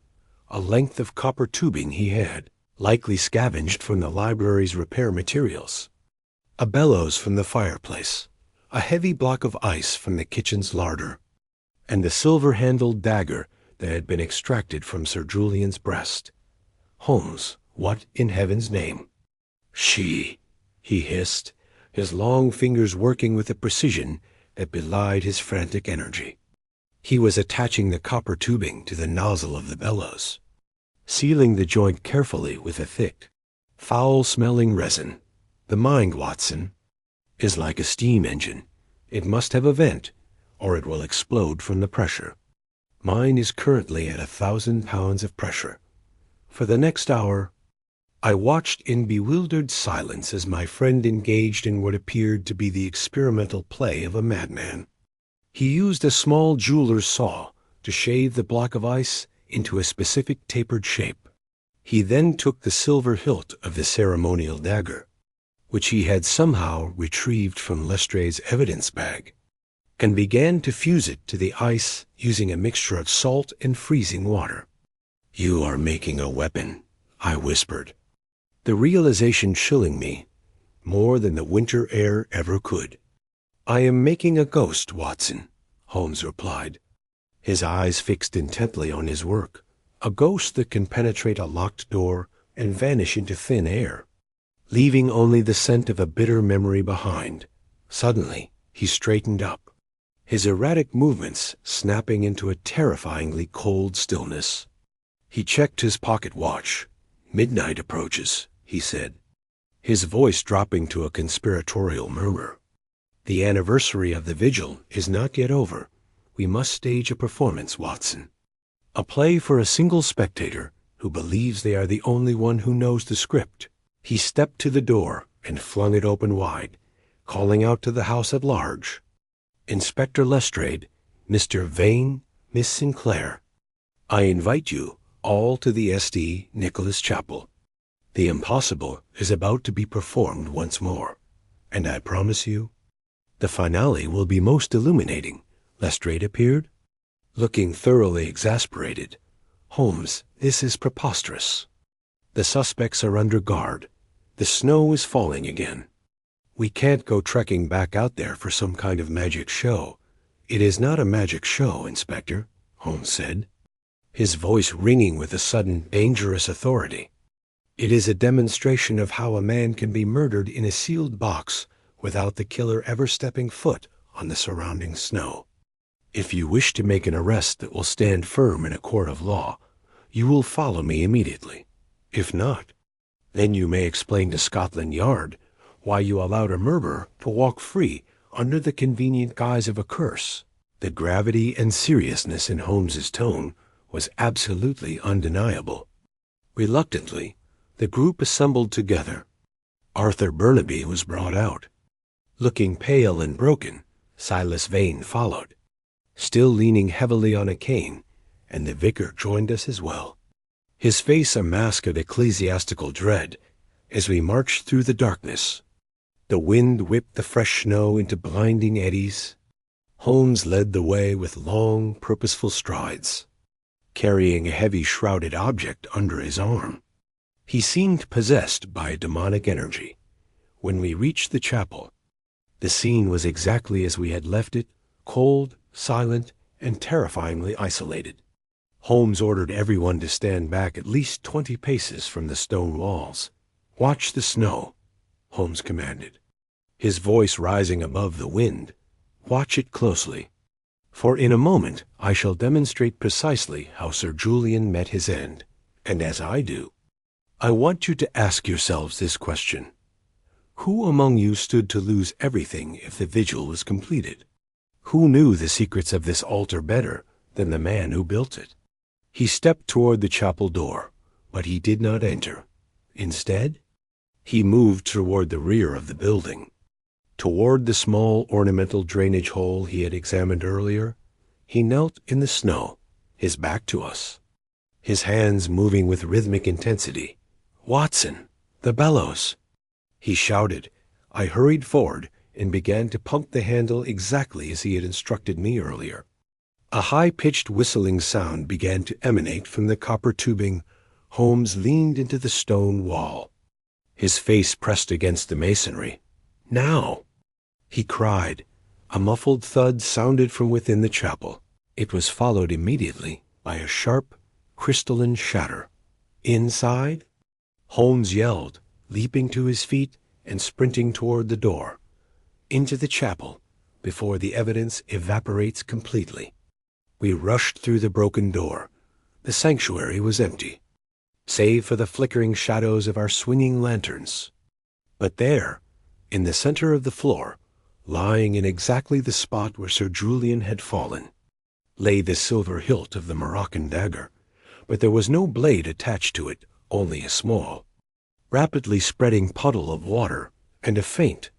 a length of copper tubing he had, likely scavenged from the library's repair materials, a bellows from the fireplace, a heavy block of ice from the kitchen's larder, and the silver-handled dagger that had been extracted from Sir Julian's breast. "Holmes, what in heaven's name?" "She," he hissed, his long fingers working with a precision that belied his frantic energy. He was attaching the copper tubing to the nozzle of the bellows, sealing the joint carefully with a thick, foul-smelling resin. "The mind, Watson, is like a steam engine. It must have a vent, or it will explode from the pressure. Mine is currently at 1,000 pounds of pressure. For the next hour, I watched in bewildered silence as my friend engaged in what appeared to be the experimental play of a madman. He used a small jeweler's saw to shave the block of ice into a specific tapered shape. He then took the silver hilt of the ceremonial dagger, which he had somehow retrieved from Lestrange's evidence bag, and began to fuse it to the ice using a mixture of salt and freezing water. "You are making a weapon," I whispered, the realization chilling me more than the winter air ever could. "I am making a ghost, Watson," Holmes replied, his eyes fixed intently on his work, "a ghost that can penetrate a locked door and vanish into thin air, leaving only the scent of a bitter memory behind." Suddenly, he straightened up, his erratic movements snapping into a terrifyingly cold stillness. He checked his pocket watch. "Midnight approaches," he said, his voice dropping to a conspiratorial murmur. "The anniversary of the vigil is not yet over. We must stage a performance, Watson. A play for a single spectator who believes they are the only one who knows the script." He stepped to the door and flung it open wide, calling out to the house at large, "Inspector Lestrade, Mr. Vane, Miss Sinclair, I invite you all to the St. Nicholas Chapel. The impossible is about to be performed once more, and I promise you, the finale will be most illuminating." Lestrade appeared, looking thoroughly exasperated. "Holmes, this is preposterous. The suspects are under guard. The snow is falling again. We can't go trekking back out there for some kind of magic show." "It is not a magic show, Inspector," Holmes said, his voice ringing with a sudden, dangerous authority. "It is a demonstration of how a man can be murdered in a sealed box without the killer ever stepping foot on the surrounding snow. If you wish to make an arrest that will stand firm in a court of law, you will follow me immediately. If not, then you may explain to Scotland Yard why you allowed a murderer to walk free under the convenient guise of a curse." The gravity and seriousness in Holmes's tone was absolutely undeniable. Reluctantly, the group assembled together. Arthur Burnaby was brought out. Looking pale and broken, Silas Vane followed, still leaning heavily on a cane, and the vicar joined us as well, his face a mask of ecclesiastical dread as we marched through the darkness. The wind whipped the fresh snow into blinding eddies. Holmes led the way with long, purposeful strides, carrying a heavy shrouded object under his arm. He seemed possessed by a demonic energy. When we reached the chapel, the scene was exactly as we had left it, cold, silent, and terrifyingly isolated. Holmes ordered everyone to stand back at least 20 paces from the stone walls. "Watch the snow," Holmes commanded, his voice rising above the wind. "Watch it closely, for in a moment I shall demonstrate precisely how Sir Julian met his end, and as I do, I want you to ask yourselves this question. Who among you stood to lose everything if the vigil was completed? Who knew the secrets of this altar better than the man who built it?" He stepped toward the chapel door, but he did not enter. Instead, he moved toward the rear of the building. Toward the small ornamental drainage hole he had examined earlier, he knelt in the snow, his back to us, his hands moving with rhythmic intensity. "Watson, the bellows!" he shouted. I hurried forward and began to pump the handle exactly as he had instructed me earlier. A high-pitched whistling sound began to emanate from the copper tubing. Holmes leaned into the stone wall, his face pressed against the masonry. "Now!" he cried. A muffled thud sounded from within the chapel. It was followed immediately by a sharp, crystalline shatter. "Inside?" Holmes yelled, leaping to his feet and sprinting toward the door. "Into the chapel, before the evidence evaporates completely." We rushed through the broken door. The sanctuary was empty, save for the flickering shadows of our swinging lanterns. But there, in the center of the floor, lying in exactly the spot where Sir Julian had fallen, lay the silver hilt of the Moroccan dagger, but there was no blade attached to it, only a small, rapidly spreading puddle of water and a faint,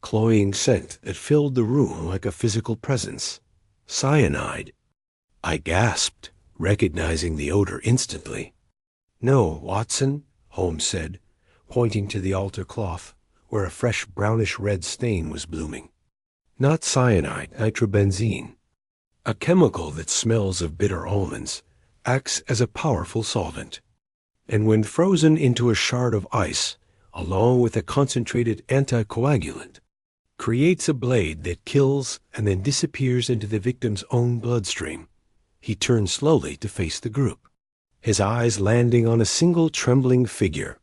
cloying scent that filled the room like a physical presence. Cyanide. I gasped, recognizing the odor instantly. "No, Watson," Holmes said, pointing to the altar cloth, where a fresh brownish-red stain was blooming. Not cyanide, nitrobenzene. A chemical that smells of bitter almonds acts as a powerful solvent, and when frozen into a shard of ice, along with a concentrated anticoagulant, creates a blade that kills and then disappears into the victim's own bloodstream. He turned slowly to face the group, his eyes landing on a single trembling figure.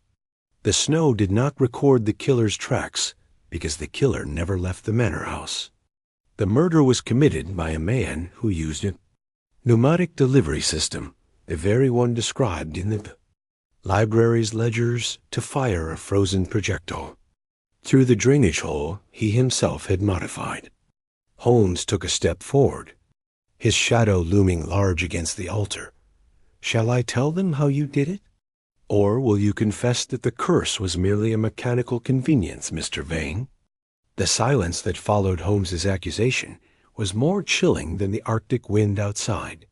The snow did not record the killer's tracks because the killer never left the manor house. The murder was committed by a man who used a pneumatic delivery system, the very one described in the library's ledgers to fire a frozen projectile through the drainage hole he himself had modified. Holmes took a step forward, his shadow looming large against the altar. "Shall I tell them how you did it? Or will you confess that the curse was merely a mechanical convenience, Mr. Vane?" The silence that followed Holmes's accusation was more chilling than the Arctic wind outside.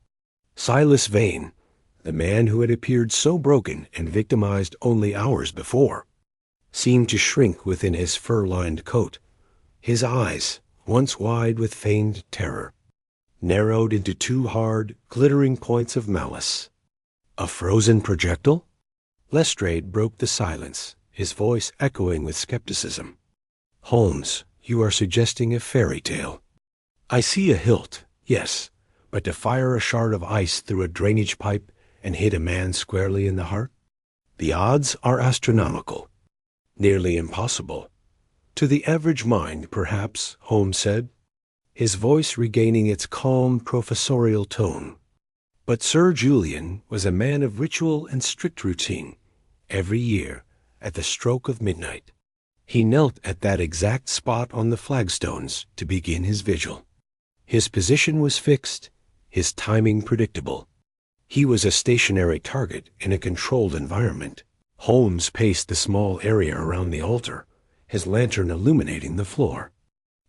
Silas Vane, the man who had appeared so broken and victimized only hours before, seemed to shrink within his fur-lined coat. His eyes, once wide with feigned terror, narrowed into two hard, glittering points of malice. "A frozen projectile?" Lestrade broke the silence, his voice echoing with skepticism. "Holmes, you are suggesting a fairy tale. I see a hilt, yes, but to fire a shard of ice through a drainage pipe and hit a man squarely in the heart? The odds are astronomical. Nearly impossible. To the average mind, perhaps," Holmes said, his voice regaining its calm professorial tone. But Sir Julian was a man of ritual and strict routine. Every year, at the stroke of midnight, he knelt at that exact spot on the flagstones to begin his vigil. His position was fixed, his timing predictable. He was a stationary target in a controlled environment. Holmes paced the small area around the altar, his lantern illuminating the floor.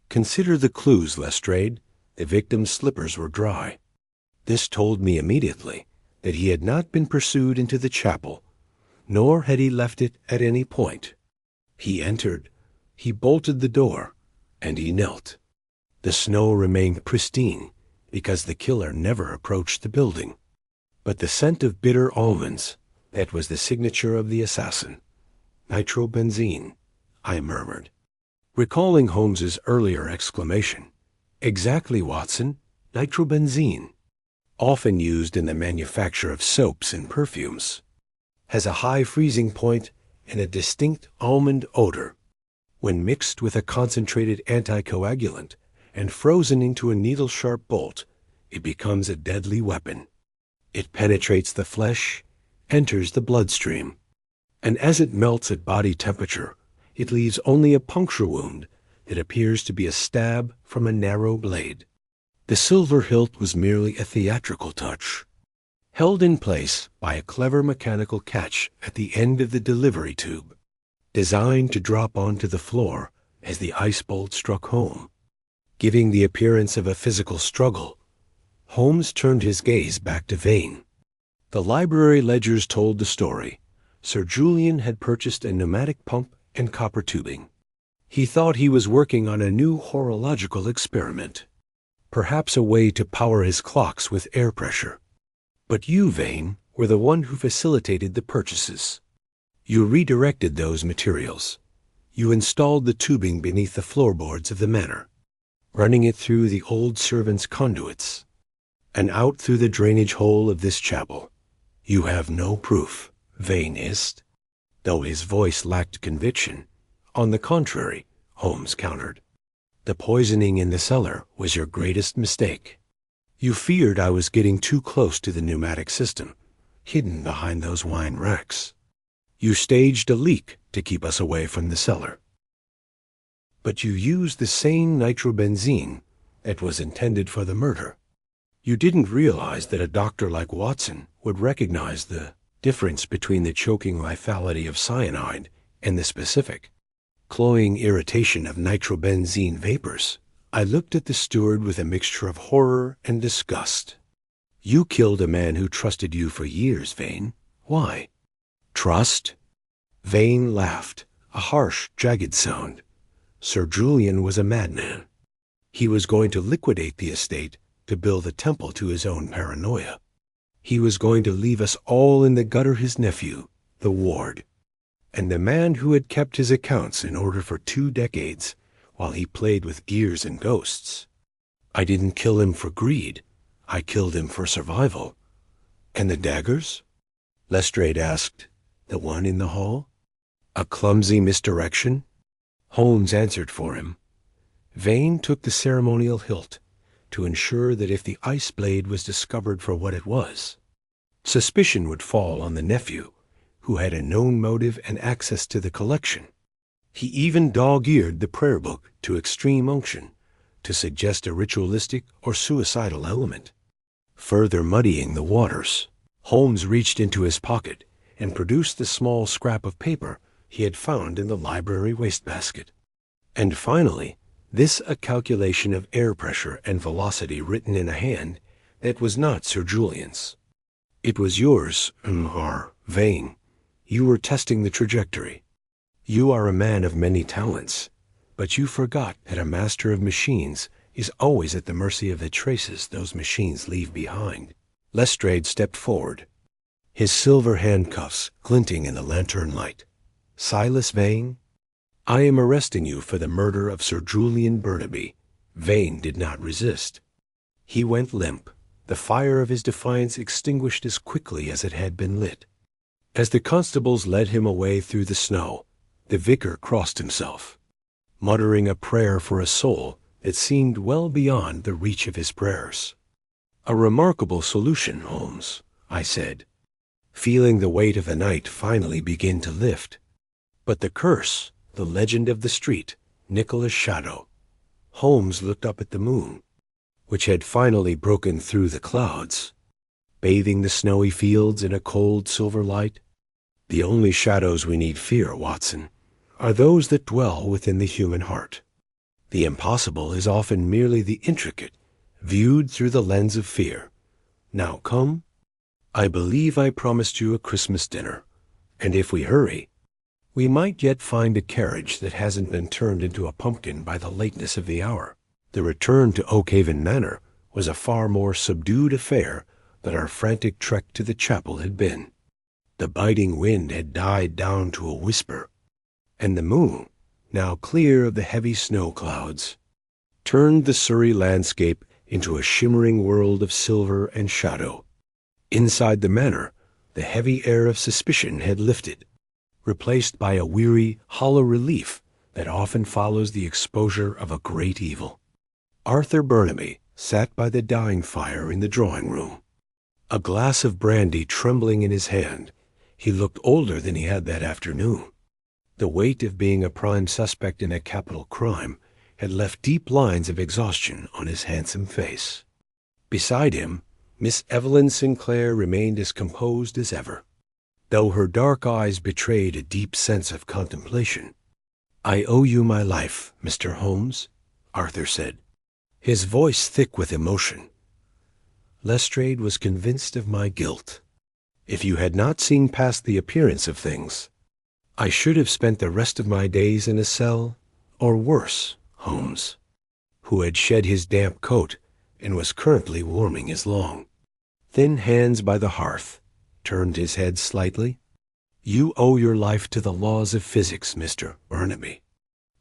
"Consider the clues, Lestrade." The victim's slippers were dry. This told me immediately that he had not been pursued into the chapel, nor had he left it at any point. He entered, he bolted the door, and he knelt. The snow remained pristine because the killer never approached the building. But the scent of bitter almonds, that was the signature of the assassin. "Nitrobenzene," I murmured, recalling Holmes's earlier exclamation. "Exactly, Watson, nitrobenzene, often used in the manufacture of soaps and perfumes, has a high freezing point and a distinct almond odor. When mixed with a concentrated anticoagulant and frozen into a needle-sharp bolt, it becomes a deadly weapon. It penetrates the flesh, enters the bloodstream, and as it melts at body temperature, it leaves only a puncture wound that appears to be a stab from a narrow blade." The silver hilt was merely a theatrical touch, held in place by a clever mechanical catch at the end of the delivery tube, designed to drop onto the floor as the ice bolt struck home, giving the appearance of a physical struggle. Holmes turned his gaze back to Vane. The library ledgers told the story. Sir Julian had purchased a pneumatic pump and copper tubing. He thought he was working on a new horological experiment, perhaps a way to power his clocks with air pressure. But you, Vane, were the one who facilitated the purchases. You redirected those materials. You installed the tubing beneath the floorboards of the manor, running it through the old servants' conduits and out through the drainage hole of this chapel. You have no proof, Vane hissed, though his voice lacked conviction. On the contrary, Holmes countered, the poisoning in the cellar was your greatest mistake. You feared I was getting too close to the pneumatic system, hidden behind those wine racks. You staged a leak to keep us away from the cellar. But you used the same nitrobenzene that was intended for the murder. You didn't realize that a doctor like Watson would recognize the difference between the choking lethality of cyanide and the specific, cloying irritation of nitrobenzene vapors. I looked at the steward with a mixture of horror and disgust. You killed a man who trusted you for years, Vane. Why? Trust? Vane laughed, a harsh, jagged sound. Sir Julian was a madman. He was going to liquidate the estate to build a temple to his own paranoia. He was going to leave us all in the gutter, his nephew, the ward, and the man who had kept his accounts in order for 2 decades while he played with gears and ghosts. I didn't kill him for greed. I killed him for survival. And the daggers? Lestrade asked. The one in the hall? A clumsy misdirection? Holmes answered for him. Vane took the ceremonial hilt to ensure that if the ice blade was discovered for what it was, suspicion would fall on the nephew, who had a known motive and access to the collection. He even dog-eared the prayer book to extreme unction to suggest a ritualistic or suicidal element. Further muddying the waters, Holmes reached into his pocket and produced the small scrap of paper he had found in the library wastebasket. And finally, this a calculation of air pressure and velocity written in a hand that was not Sir Julian's. It was yours, Vane. You were testing the trajectory. You are a man of many talents, but you forgot that a master of machines is always at the mercy of the traces those machines leave behind. Lestrade stepped forward, his silver handcuffs glinting in the lantern light. Silas Vane, I am arresting you for the murder of Sir Julian Burnaby. Vane did not resist. He went limp, the fire of his defiance extinguished as quickly as it had been lit. As the constables led him away through the snow, the vicar crossed himself, muttering a prayer for a soul that seemed well beyond the reach of his prayers. A remarkable solution, Holmes, I said, feeling the weight of the night finally begin to lift. But the curse, the legend of the street, Nicola's shadow. Holmes looked up at the moon, which had finally broken through the clouds, bathing the snowy fields in a cold silver light. The only shadows we need fear, Watson, are those that dwell within the human heart. The impossible is often merely the intricate, viewed through the lens of fear. Now come. I believe I promised you a Christmas dinner, and if we hurry, we might yet find a carriage that hasn't been turned into a pumpkin by the lateness of the hour. The return to Oakhaven Manor was a far more subdued affair than our frantic trek to the chapel had been. The biting wind had died down to a whisper, and the moon, now clear of the heavy snow clouds, turned the Surrey landscape into a shimmering world of silver and shadow. Inside the manor, the heavy air of suspicion had lifted, replaced by a weary, hollow relief that often follows the exposure of a great evil. Arthur Burnaby sat by the dying fire in the drawing-room, a glass of brandy trembling in his hand. He looked older than he had that afternoon. The weight of being a prime suspect in a capital crime had left deep lines of exhaustion on his handsome face. Beside him, Miss Evelyn Sinclair remained as composed as ever, though her dark eyes betrayed a deep sense of contemplation. I owe you my life, Mr. Holmes, Arthur said, his voice thick with emotion. Lestrade was convinced of my guilt. If you had not seen past the appearance of things, I should have spent the rest of my days in a cell, or worse, Holmes, who had shed his damp coat and was currently warming his long, thin hands by the hearth, turned his head slightly. You owe your life to the laws of physics, Mr. Burnaby,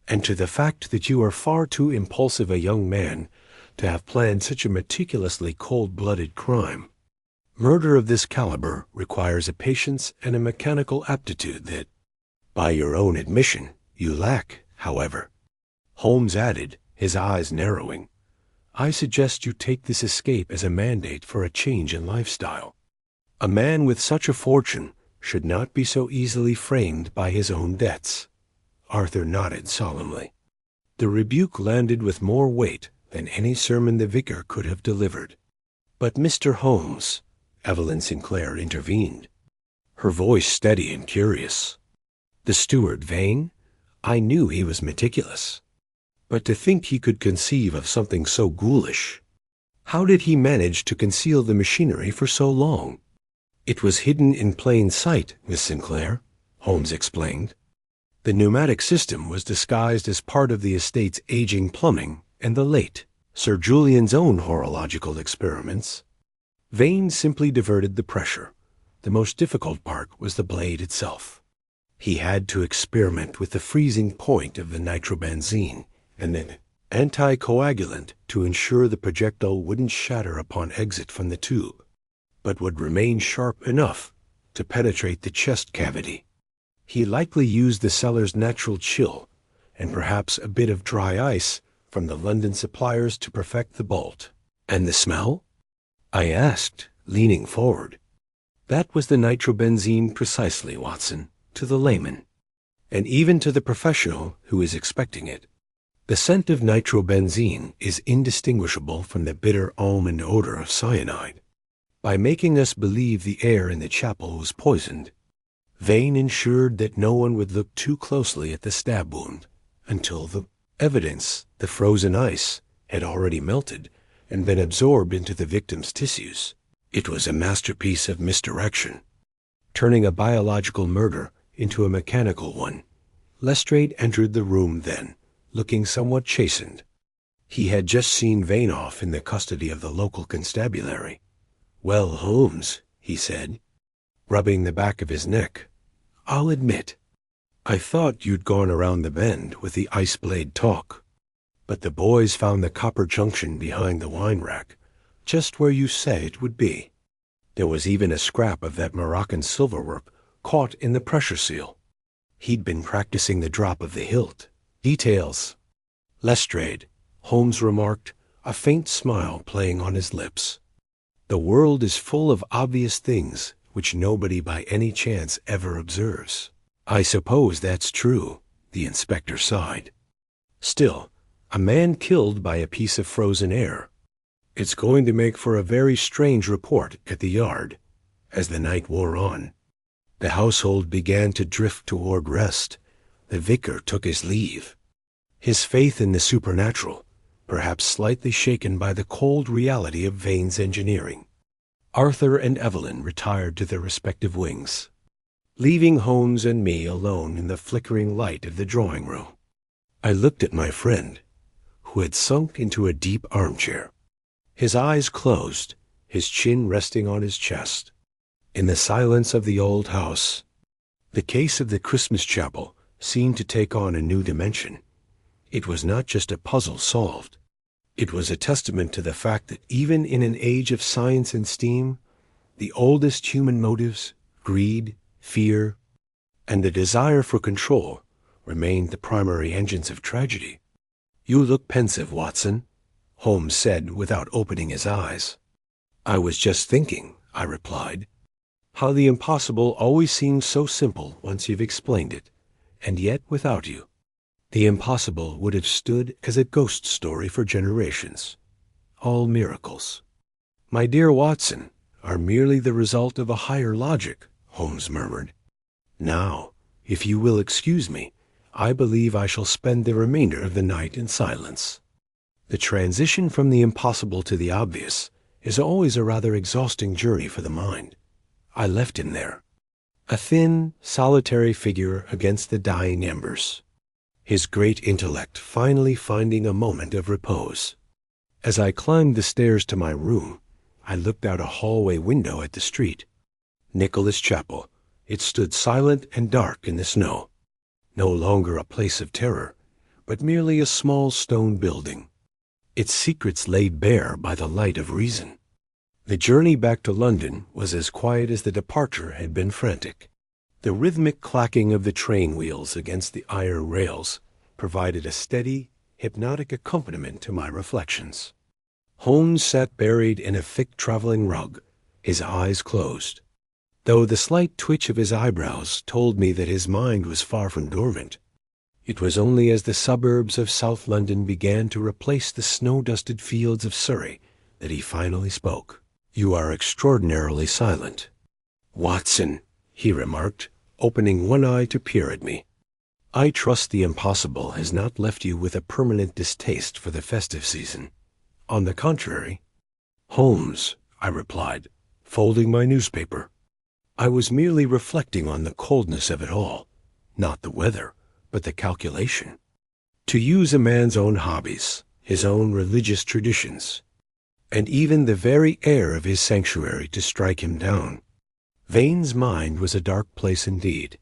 and to the fact that you are far too impulsive a young man to have planned such a meticulously cold-blooded crime. Murder of this caliber requires a patience and a mechanical aptitude that, by your own admission, you lack, however. Holmes added, his eyes narrowing, I suggest you take this escape as a mandate for a change in lifestyle. A man with such a fortune should not be so easily framed by his own debts. Arthur nodded solemnly. The rebuke landed with more weight than any sermon the vicar could have delivered. But Mr. Holmes, Evelyn Sinclair intervened, her voice steady and curious. The steward, Vane? I knew he was meticulous. But to think he could conceive of something so ghoulish. How did he manage to conceal the machinery for so long? It was hidden in plain sight, Miss Sinclair, Holmes explained. The pneumatic system was disguised as part of the estate's aging plumbing and the late Sir Julian's own horological experiments. Vane simply diverted the pressure. The most difficult part was the blade itself. He had to experiment with the freezing point of the nitrobenzene and an anticoagulant to ensure the projectile wouldn't shatter upon exit from the tube, but would remain sharp enough to penetrate the chest cavity. He likely used the cellar's natural chill and perhaps a bit of dry ice from the London suppliers to perfect the bolt. And the smell? I asked, leaning forward. That was the nitrobenzene precisely, Watson, to the layman, and even to the professional who is expecting it. The scent of nitrobenzene is indistinguishable from the bitter almond odor of cyanide. By making us believe the air in the chapel was poisoned, Vane ensured that no one would look too closely at the stab wound until the evidence, the frozen ice, had already melted and been absorbed into the victim's tissues. It was a masterpiece of misdirection, turning a biological murder into a mechanical one. Lestrade entered the room then, looking somewhat chastened. He had just seen Vane off in the custody of the local constabulary. "Well, Holmes," he said, rubbing the back of his neck, "I'll admit, I thought you'd gone around the bend with the ice blade talk, but the boys found the copper junction behind the wine rack, just where you said it would be. There was even a scrap of that Moroccan silverwork caught in the pressure seal. He'd been practicing the drop of the hilt. Details." "Lestrade," Holmes remarked, a faint smile playing on his lips. "The world is full of obvious things which nobody by any chance ever observes." "I suppose that's true," the inspector sighed. "Still, a man killed by a piece of frozen air. It's going to make for a very strange report at the yard." As the night wore on, the household began to drift toward rest. The vicar took his leave, his faith in the supernatural perhaps slightly shaken by the cold reality of Vane's engineering. Arthur and Evelyn retired to their respective wings, leaving Holmes and me alone in the flickering light of the drawing room. I looked at my friend, who had sunk into a deep armchair, his eyes closed, his chin resting on his chest. In the silence of the old house, the case of the Christmas chapel seemed to take on a new dimension. It was not just a puzzle solved. It was a testament to the fact that even in an age of science and steam, the oldest human motives, greed, fear, and the desire for control, remained the primary engines of tragedy. "You look pensive, Watson," Holmes said without opening his eyes. "I was just thinking," I replied, "how the impossible always seems so simple once you've explained it, and yet without you, the impossible would have stood as a ghost story for generations. All miracles, my dear Watson, are merely the result of a higher logic," Holmes murmured. "Now, if you will excuse me, I believe I shall spend the remainder of the night in silence." The transition from the impossible to the obvious is always a rather exhausting journey for the mind. I left him there, a thin, solitary figure against the dying embers, his great intellect finally finding a moment of repose. As I climbed the stairs to my room, I looked out a hallway window at the street. Nicholas Chapel. It stood silent and dark in the snow, no longer a place of terror, but merely a small stone building, its secrets laid bare by the light of reason. The journey back to London was as quiet as the departure had been frantic. The rhythmic clacking of the train wheels against the iron rails provided a steady, hypnotic accompaniment to my reflections. Holmes sat buried in a thick traveling rug, his eyes closed, though the slight twitch of his eyebrows told me that his mind was far from dormant. It was only as the suburbs of South London began to replace the snow-dusted fields of Surrey that he finally spoke. "You are extraordinarily silent, Watson," he remarked, opening one eye to peer at me. "I trust the impossible has not left you with a permanent distaste for the festive season." "On the contrary." "Holmes," I replied, folding my newspaper, "I was merely reflecting on the coldness of it all, not the weather, but the calculation. To use a man's own hobbies, his own religious traditions, and even the very air of his sanctuary to strike him down. Vane's mind was a dark place indeed.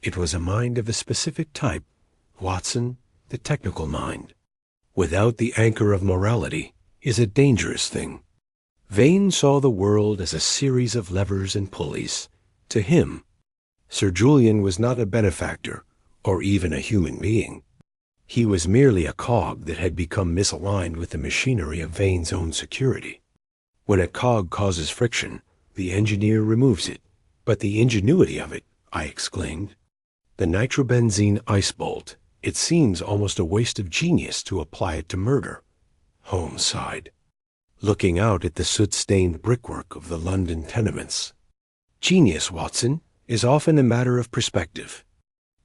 It was a mind of a specific type, Watson, the technical mind. Without the anchor of morality is a dangerous thing. Vane saw the world as a series of levers and pulleys. To him, Sir Julian was not a benefactor or even a human being. He was merely a cog that had become misaligned with the machinery of Vane's own security. When a cog causes friction, the engineer removes it. But the ingenuity of it, I exclaimed. The nitrobenzene ice bolt. It seems almost a waste of genius to apply it to murder. Holmes sighed, looking out at the soot-stained brickwork of the London tenements. Genius, Watson, is often a matter of perspective.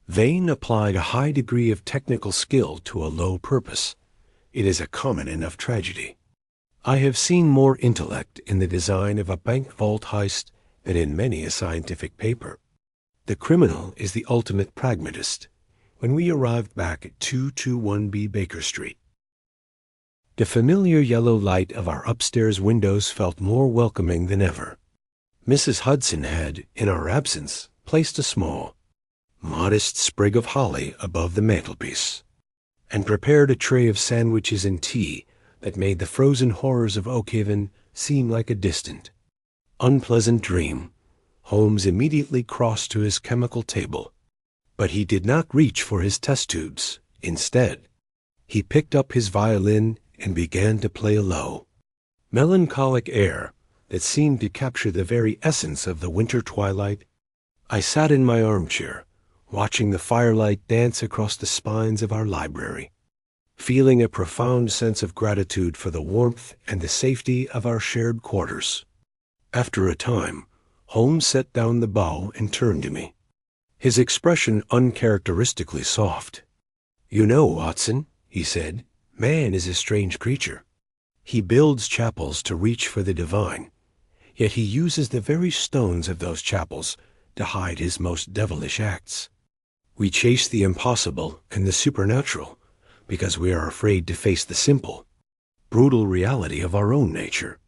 Vane applied a high degree of technical skill to a low purpose. It is a common enough tragedy. I have seen more intellect in the design of a bank vault heist than in many a scientific paper. The criminal is the ultimate pragmatist. When we arrived back at 221B Baker Street, the familiar yellow light of our upstairs windows felt more welcoming than ever. Mrs. Hudson had, in our absence, placed a small, modest sprig of holly above the mantelpiece, and prepared a tray of sandwiches and tea that made the frozen horrors of Oakhaven seem like a distant, unpleasant dream. Holmes immediately crossed to his chemical table, but he did not reach for his test tubes. Instead, he picked up his violin and began to play a low, melancholic air that seemed to capture the very essence of the winter twilight. I sat in my armchair, watching the firelight dance across the spines of our library, feeling a profound sense of gratitude for the warmth and the safety of our shared quarters. After a time, Holmes set down the bow and turned to me, his expression uncharacteristically soft. "You know, Watson," he said, "man is a strange creature. He builds chapels to reach for the divine, yet he uses the very stones of those chapels to hide his most devilish acts. We chase the impossible and the supernatural because we are afraid to face the simple, brutal reality of our own nature.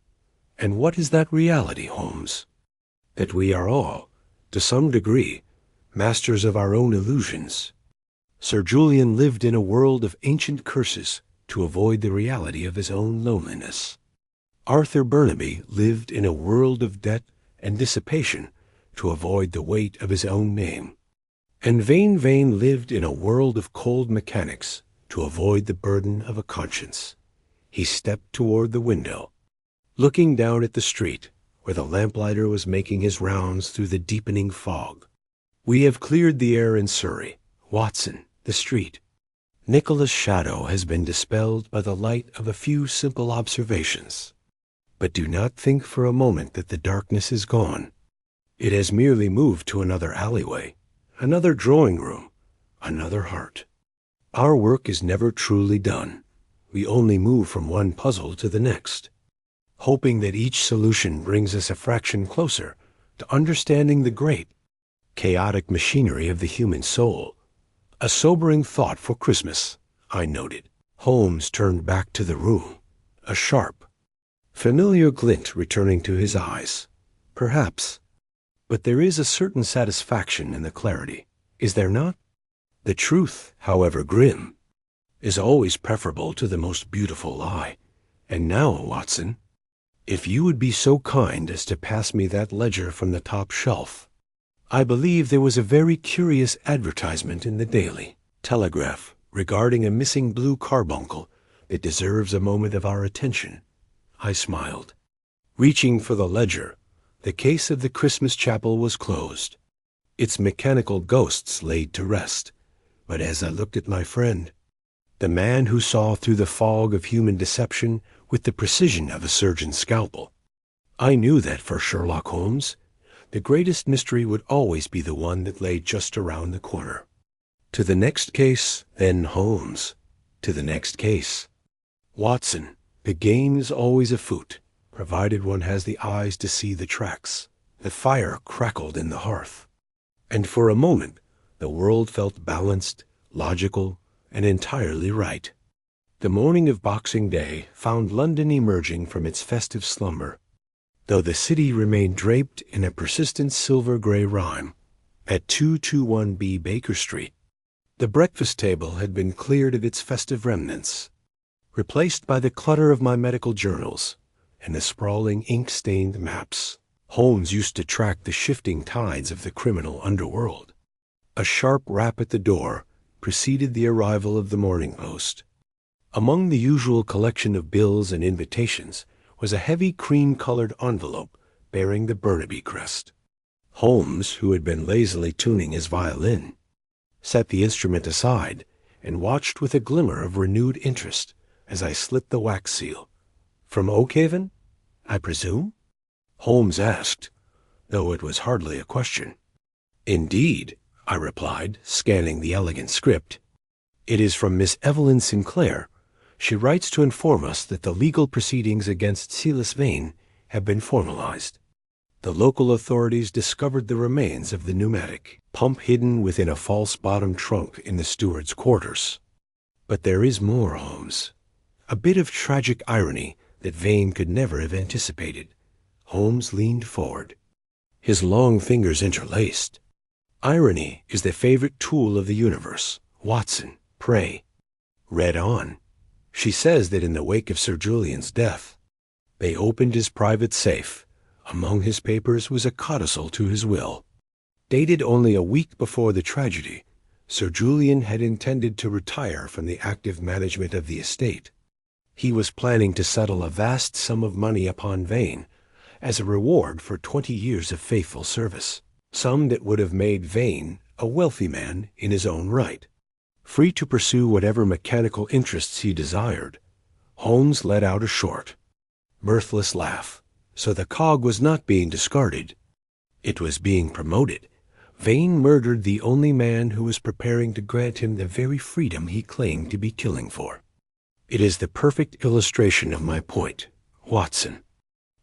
And what is that reality, Holmes? That we are all, to some degree, masters of our own illusions. Sir Julian lived in a world of ancient curses to avoid the reality of his own loneliness. Arthur Burnaby lived in a world of debt and dissipation to avoid the weight of his own name. And Vane lived in a world of cold mechanics to avoid the burden of a conscience. He stepped toward the window, looking down at the street where the lamplighter was making his rounds through the deepening fog. "We have cleared the air in Surrey, Watson, the street. Nicola's shadow has been dispelled by the light of a few simple observations. But do not think for a moment that the darkness is gone. It has merely moved to another alleyway, another drawing room, another heart. Our work is never truly done. We only move from one puzzle to the next, hoping that each solution brings us a fraction closer to understanding the great, chaotic machinery of the human soul." "A sobering thought for Christmas," I noted. Holmes turned back to the room, a sharp, familiar glint returning to his eyes. "Perhaps. But there is a certain satisfaction in the clarity, is there not? The truth, however grim, is always preferable to the most beautiful lie. And now, Watson, if you would be so kind as to pass me that ledger from the top shelf. I believe there was a very curious advertisement in the Daily Telegraph regarding a missing blue carbuncle that deserves a moment of our attention." I smiled. Reaching for the ledger, the case of the Christmas chapel was closed, its mechanical ghosts laid to rest. But as I looked at my friend, the man who saw through the fog of human deception with the precision of a surgeon's scalpel, I knew that for Sherlock Holmes, the greatest mystery would always be the one that lay just around the corner. To the next case, then, Holmes. To the next case. Watson, the game is always afoot, provided one has the eyes to see the tracks. The fire crackled in the hearth, and for a moment the world felt balanced logical, and entirely right. The morning of Boxing Day found London emerging from its festive slumber, though the city remained draped in a persistent silver-gray rime. At 221B Baker Street, the breakfast table had been cleared of its festive remnants, replaced by the clutter of my medical journals and the sprawling ink-stained maps. Holmes used to track the shifting tides of the criminal underworld. A sharp rap at the door preceded the arrival of the Morning Post. Among the usual collection of bills and invitations was a heavy cream-colored envelope bearing the Burnaby crest. Holmes, who had been lazily tuning his violin, set the instrument aside and watched with a glimmer of renewed interest as I slit the wax seal. "From Oakhaven, I presume?" Holmes asked, though it was hardly a question. "Indeed," I replied, scanning the elegant script. "It is from Miss Evelyn Sinclair. She writes to inform us that the legal proceedings against Silas Vane have been formalized. The local authorities discovered the remains of the pneumatic pump hidden within a false-bottomed trunk in the steward's quarters. But there is more, Holmes. A bit of tragic irony that Vane could never have anticipated." Holmes leaned forward, his long fingers interlaced. "Irony is the favorite tool of the universe. Watson, pray, read on." She says that in the wake of Sir Julian's death, they opened his private safe. Among his papers was a codicil to his will. Dated only a week before the tragedy, Sir Julian had intended to retire from the active management of the estate. He was planning to settle a vast sum of money upon Vane as a reward for 20 years of faithful service, sum that would have made Vane a wealthy man in his own right, free to pursue whatever mechanical interests he desired. Holmes let out a short, mirthless laugh. So the cog was not being discarded. It was being promoted. Vane murdered the only man who was preparing to grant him the very freedom he claimed to be killing for. It is the perfect illustration of my point, Watson.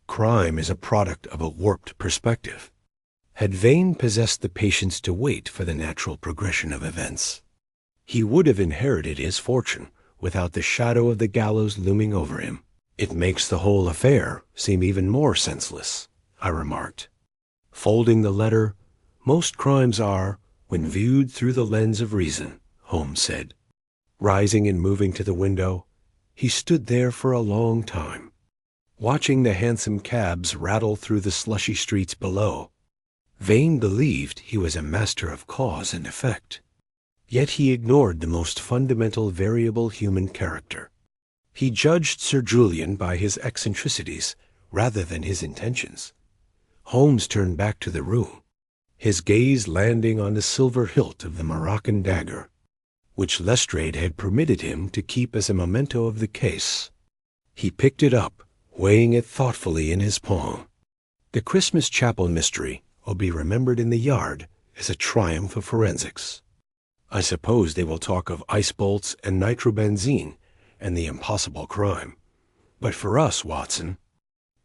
Crime is a product of a warped perspective. Had Vane possessed the patience to wait for the natural progression of events, he would have inherited his fortune without the shadow of the gallows looming over him. "It makes the whole affair seem even more senseless," I remarked. Folding the letter, "Most crimes are, when viewed through the lens of reason," Holmes said. Rising and moving to the window, he stood there for a long time, watching the hansom cabs rattle through the slushy streets below. Vane believed he was a master of cause and effect, yet he ignored the most fundamental variable human character. He judged Sir Julian by his eccentricities rather than his intentions. Holmes turned back to the room, his gaze landing on the silver hilt of the Moroccan dagger, which Lestrade had permitted him to keep as a memento of the case. He picked it up, weighing it thoughtfully in his palm. The Christmas chapel mystery will be remembered in the Yard as a triumph of forensics. I suppose they will talk of ice bolts and nitrobenzene and the impossible crime. But for us, Watson,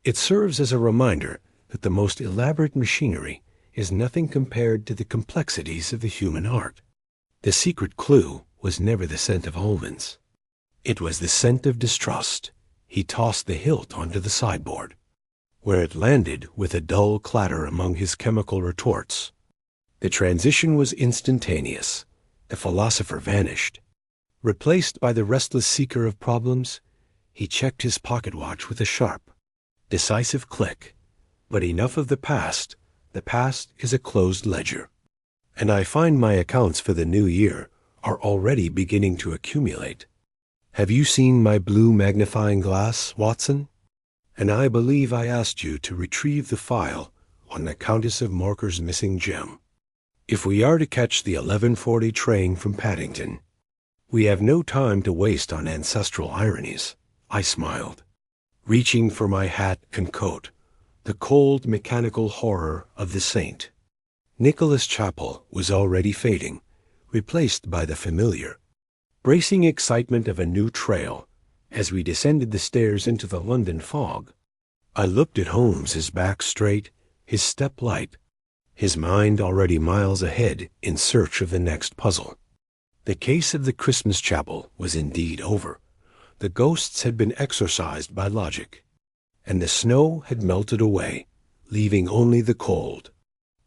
it serves as a reminder that the most elaborate machinery is nothing compared to the complexities of the human heart. The secret clue was never the scent of almonds. It was the scent of distrust. He tossed the hilt onto the sideboard, where it landed with a dull clatter among his chemical retorts. The transition was instantaneous. The philosopher vanished. Replaced by the restless seeker of problems, he checked his pocket watch with a sharp, decisive click. But enough of the past. The past is a closed ledger. And I find my accounts for the new year are already beginning to accumulate. Have you seen my blue magnifying glass, Watson? And I believe I asked you to retrieve the file on the Countess of Morker's missing gem. If we are to catch the 11:40 train from Paddington, we have no time to waste on ancestral ironies. I smiled, reaching for my hat and coat, the cold mechanical horror of the saint. Nicholas Chapel was already fading, replaced by the familiar, bracing excitement of a new trail. As we descended the stairs into the London fog, I looked at Holmes, his back straight, his step light, his mind already miles ahead in search of the next puzzle. The case of the Christmas chapel was indeed over. The ghosts had been exorcised by logic, and the snow had melted away, leaving only the cold,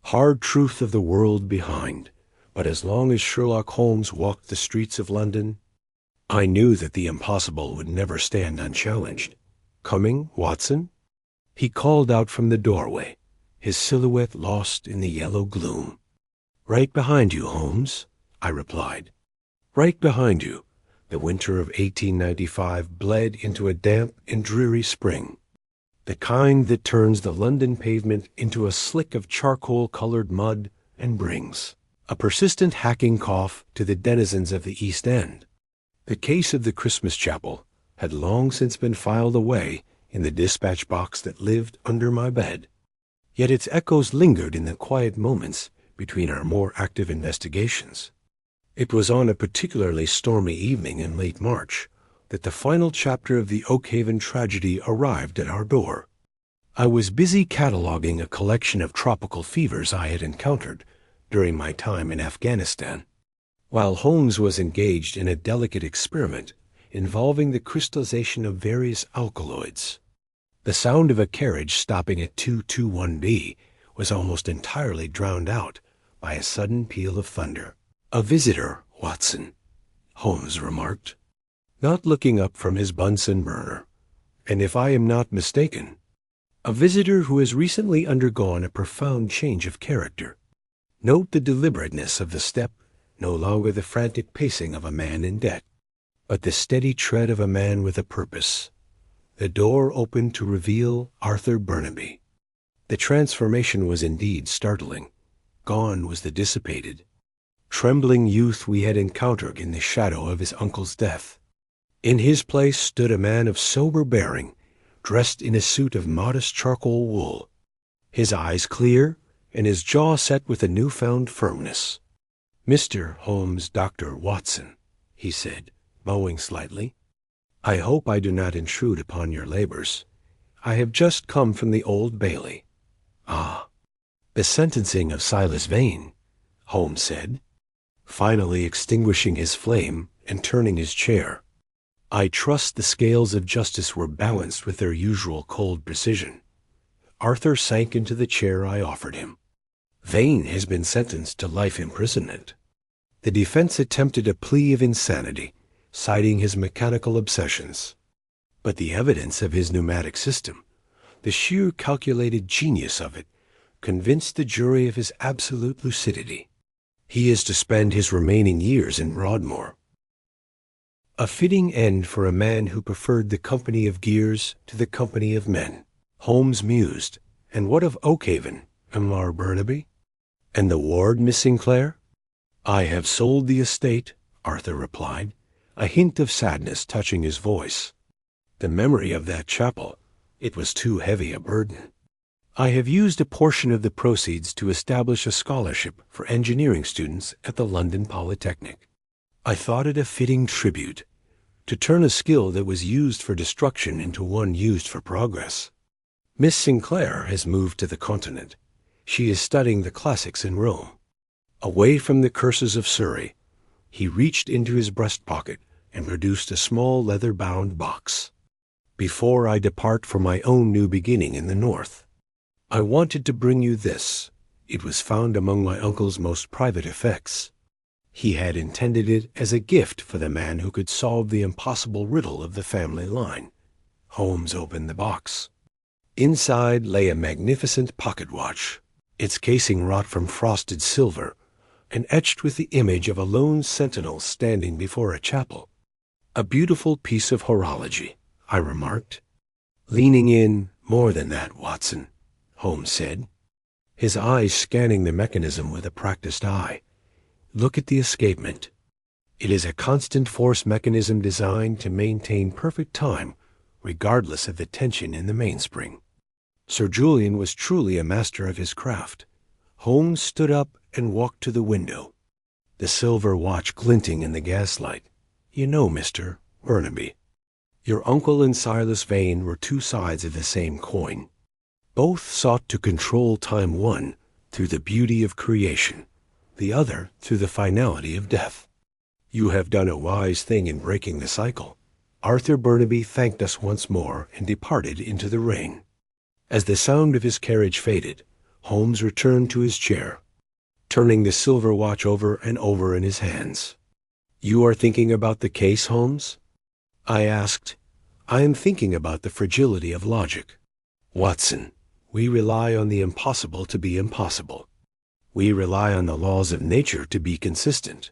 hard truth of the world behind. But as long as Sherlock Holmes walked the streets of London, I knew that the impossible would never stand unchallenged. "Coming, Watson?" He called out from the doorway, his silhouette lost in the yellow gloom. "Right behind you, Holmes," I replied. Right behind you. The winter of 1895 bled into a damp and dreary spring, the kind that turns the London pavement into a slick of charcoal-colored mud and brings a persistent hacking cough to the denizens of the East End. The case of the Christmas chapel had long since been filed away in the dispatch box that lived under my bed, yet its echoes lingered in the quiet moments between our more active investigations. It was on a particularly stormy evening in late March that the final chapter of the Oakhaven tragedy arrived at our door. I was busy cataloging a collection of tropical fevers I had encountered during my time in Afghanistan, while Holmes was engaged in a delicate experiment involving the crystallization of various alkaloids. The sound of a carriage stopping at 221B was almost entirely drowned out by a sudden peal of thunder. "A visitor, Watson," Holmes remarked, not looking up from his Bunsen burner, "and if I am not mistaken, a visitor who has recently undergone a profound change of character. Note the deliberateness of the step, no longer the frantic pacing of a man in debt, but the steady tread of a man with a purpose." The door opened to reveal Arthur Burnaby. The transformation was indeed startling. Gone was the dissipated, trembling youth we had encountered in the shadow of his uncle's death. In his place stood a man of sober bearing, dressed in a suit of modest charcoal wool, his eyes clear and his jaw set with a newfound firmness. "Mr. Holmes-Dr. Watson," he said, bowing slightly, "I hope I do not intrude upon your labors. I have just come from the Old Bailey." "Ah, the sentencing of Silas Vane," Holmes said, finally extinguishing his flame and turning his chair. I trust the scales of justice were balanced with their usual cold precision. Arthur sank into the chair I offered him. "Vane has been sentenced to life imprisonment." The defense attempted a plea of insanity, citing his mechanical obsessions. But the evidence of his pneumatic system, the sheer calculated genius of it, convinced the jury of his absolute lucidity. He is to spend his remaining years in Broadmoor. A fitting end for a man who preferred the company of gears to the company of men, Holmes mused. And what of Oakhaven, M.R. Burnaby? And the ward, Miss Sinclair? "I have sold the estate," Arthur replied, a hint of sadness touching his voice. "The memory of that chapel, it was too heavy a burden. I have used a portion of the proceeds to establish a scholarship for engineering students at the London Polytechnic. I thought it a fitting tribute, to turn a skill that was used for destruction into one used for progress. Miss Sinclair has moved to the continent. She is studying the classics in Rome." Away from the curses of Surrey, he reached into his breast pocket and produced a small leather-bound box. "Before I depart for my own new beginning in the north, I wanted to bring you this. It was found among my uncle's most private effects. He had intended it as a gift for the man who could solve the impossible riddle of the family line." Holmes opened the box. Inside lay a magnificent pocket watch, its casing wrought from frosted silver and etched with the image of a lone sentinel standing before a chapel. "A beautiful piece of horology," I remarked. "Leaning in, more than that, Watson," Holmes said, his eyes scanning the mechanism with a practiced eye. "Look at the escapement. It is a constant force mechanism designed to maintain perfect time regardless of the tension in the mainspring." Sir Julian was truly a master of his craft. Holmes stood up and walked to the window, the silver watch glinting in the gaslight. "You know, Mr. Burnaby, your uncle and Silas Vane were two sides of the same coin. Both sought to control time, one through the beauty of creation, the other through the finality of death. You have done a wise thing in breaking the cycle. Arthur Burnaby thanked us once more and departed into the rain. As the sound of his carriage faded, Holmes returned to his chair, turning the silver watch over and over in his hands. "You are thinking about the case, Holmes?" I asked. "I am thinking about the fragility of logic. Watson, we rely on the impossible to be impossible. We rely on the laws of nature to be consistent.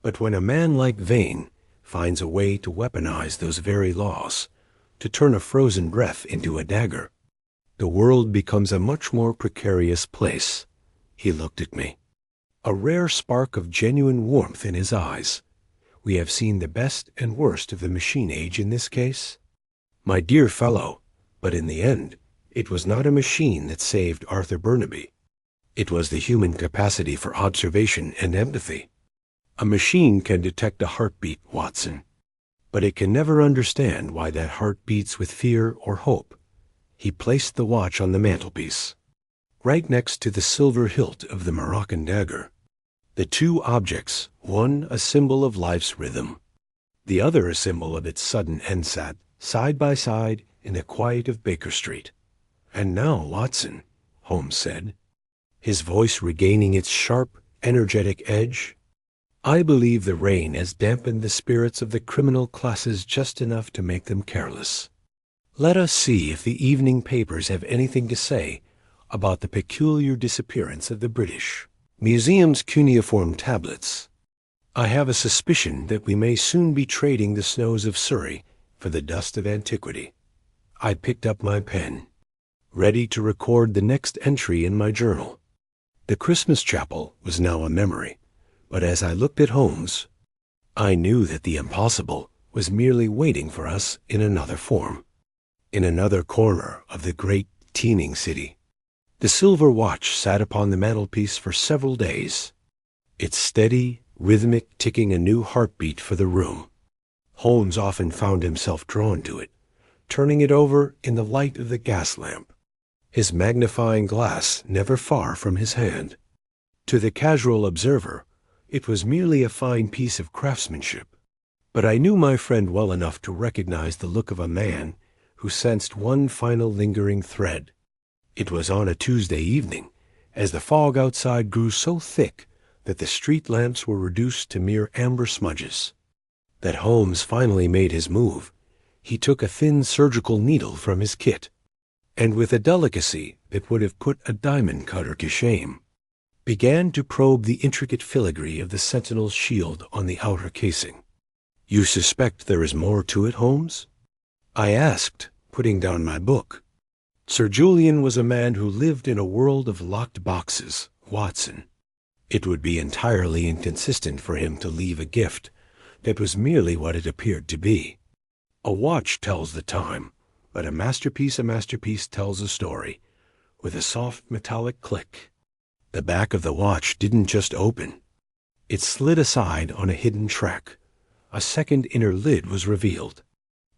But when a man like Vane finds a way to weaponize those very laws, to turn a frozen breath into a dagger, the world becomes a much more precarious place." He looked at me, a rare spark of genuine warmth in his eyes. "We have seen the best and worst of the machine age in this case, my dear fellow, but in the end, it was not a machine that saved Arthur Burnaby. It was the human capacity for observation and empathy. A machine can detect a heartbeat, Watson, but it can never understand why that heart beats with fear or hope." He placed the watch on the mantelpiece, right next to the silver hilt of the Moroccan dagger. The two objects, one a symbol of life's rhythm, the other a symbol of its sudden end, sat side by side in the quiet of Baker Street. "And now, Watson," Holmes said, his voice regaining its sharp, energetic edge, "I believe the rain has dampened the spirits of the criminal classes just enough to make them careless. Let us see if the evening papers have anything to say about the peculiar disappearance of the British Museum's cuneiform tablets. I have a suspicion that we may soon be trading the snows of Surrey for the dust of antiquity." I picked up my pen, ready to record the next entry in my journal. The Christmas chapel was now a memory, but as I looked at Holmes, I knew that the impossible was merely waiting for us in another form, in another corner of the great teeming city. The silver watch sat upon the mantelpiece for several days, its steady, rhythmic ticking a new heartbeat for the room. Holmes often found himself drawn to it, turning it over in the light of the gas lamp, his magnifying glass never far from his hand. To the casual observer, it was merely a fine piece of craftsmanship, but I knew my friend well enough to recognize the look of a man who sensed one final lingering thread. It was on a Tuesday evening, as the fog outside grew so thick that the street lamps were reduced to mere amber smudges, that Holmes finally made his move. He took a thin surgical needle from his kit, and with a delicacy that would have put a diamond cutter to shame, began to probe the intricate filigree of the sentinel's shield on the outer casing. "You suspect there is more to it, Holmes?" I asked, putting down my book. Sir Julian was a man who lived in a world of locked boxes, Watson. It would be entirely inconsistent for him to leave a gift that was merely what it appeared to be. A watch tells the time, but a masterpiece tells a story, with a soft metallic click. The back of the watch didn't just open. It slid aside on a hidden track. A second inner lid was revealed,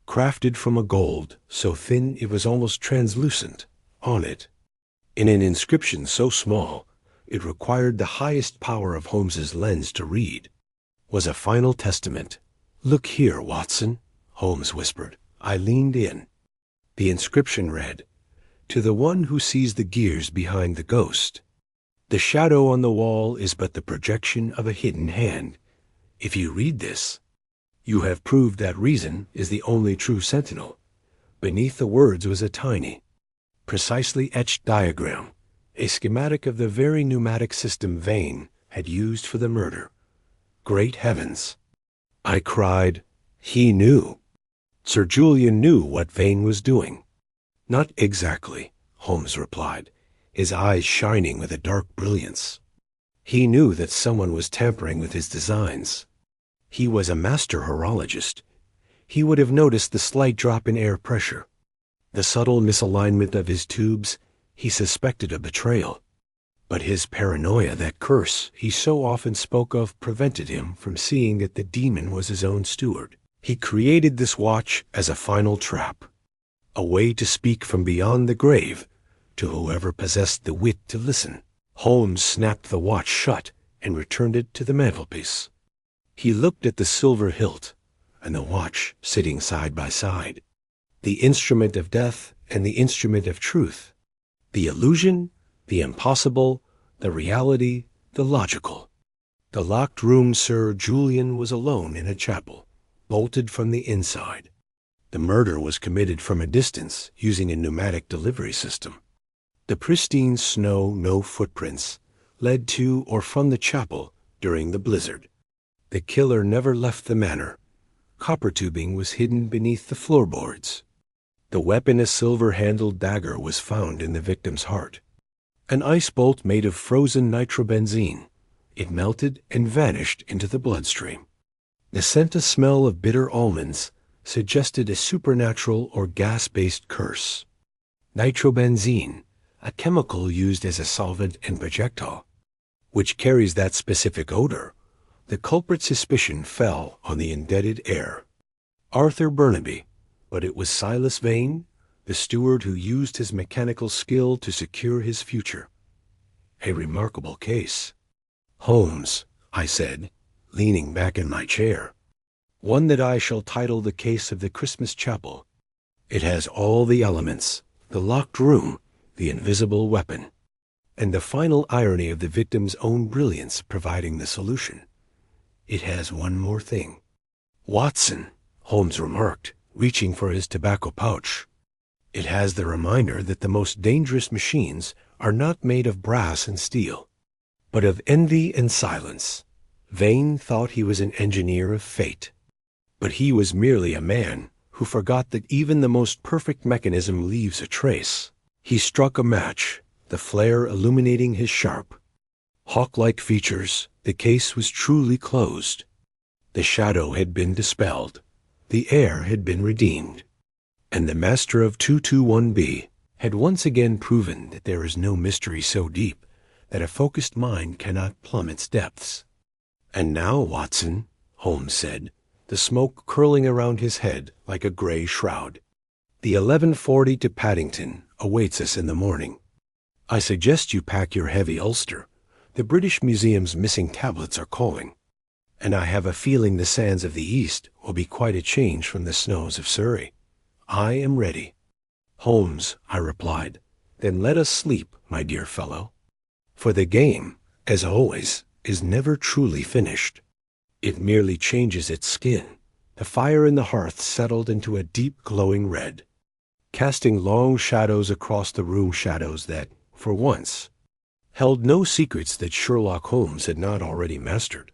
crafted from a gold so thin it was almost translucent. On it, in an inscription so small it required the highest power of Holmes's lens to read, was a final testament. "Look here, Watson," Holmes whispered. I leaned in. The inscription read, "To the one who sees the gears behind the ghost. The shadow on the wall is but the projection of a hidden hand. If you read this, you have proved that reason is the only true sentinel." Beneath the words was a tiny, precisely etched diagram, a schematic of the very pneumatic system Vane had used for the murder. Great heavens! I cried. He knew. Sir Julian knew what Vane was doing. "Not exactly," Holmes replied, his eyes shining with a dark brilliance. "He knew that someone was tampering with his designs. He was a master horologist. He would have noticed the slight drop in air pressure, the subtle misalignment of his tubes. He suspected a betrayal. But his paranoia, that curse he so often spoke of, prevented him from seeing that the demon was his own steward. He created this watch as a final trap, a way to speak from beyond the grave to whoever possessed the wit to listen." Holmes snapped the watch shut and returned it to the mantelpiece. He looked at the silver hilt and the watch sitting side by side. The instrument of death and the instrument of truth. The illusion, the impossible, the reality, the logical. The locked room Sir Julian was alone in a chapel, bolted from the inside. The murder was committed from a distance using a pneumatic delivery system. The pristine snow, no footprints, led to or from the chapel during the blizzard. The killer never left the manor. Copper tubing was hidden beneath the floorboards. The weapon, a silver-handled dagger, was found in the victim's heart. An ice bolt made of frozen nitrobenzene. It melted and vanished into the bloodstream. The scent, a smell of bitter almonds, suggested a supernatural or gas-based curse. Nitrobenzene, a chemical used as a solvent and projectile, which carries that specific odor. The culprit's suspicion fell on the indebted heir, Arthur Burnaby, but it was Silas Vane, the steward who used his mechanical skill to secure his future. A remarkable case. Holmes, I said, leaning back in my chair. One that I shall title The Case of the Christmas Chapel. It has all the elements, the locked room, the invisible weapon, and the final irony of the victim's own brilliance providing the solution. It has one more thing. Watson, Holmes remarked, reaching for his tobacco pouch. It has the reminder that the most dangerous machines are not made of brass and steel, but of envy and silence. Vane thought he was an engineer of fate, but he was merely a man who forgot that even the most perfect mechanism leaves a trace. He struck a match, the flare illuminating his sharp, hawk-like features. The case was truly closed. The shadow had been dispelled. The heir had been redeemed. And the master of 221B had once again proven that there is no mystery so deep that a focused mind cannot plumb its depths. And now, Watson, Holmes said, the smoke curling around his head like a gray shroud. The 11:40 to Paddington awaits us in the morning. I suggest you pack your heavy ulster. The British Museum's missing tablets are calling, and I have a feeling the sands of the East will be quite a change from the snows of Surrey. I am ready. Holmes, I replied, then let us sleep, my dear fellow. For the game, as always, is never truly finished. It merely changes its skin. The fire in the hearth settled into a deep glowing red, casting long shadows across the room, shadows that, for once, held no secrets that Sherlock Holmes had not already mastered.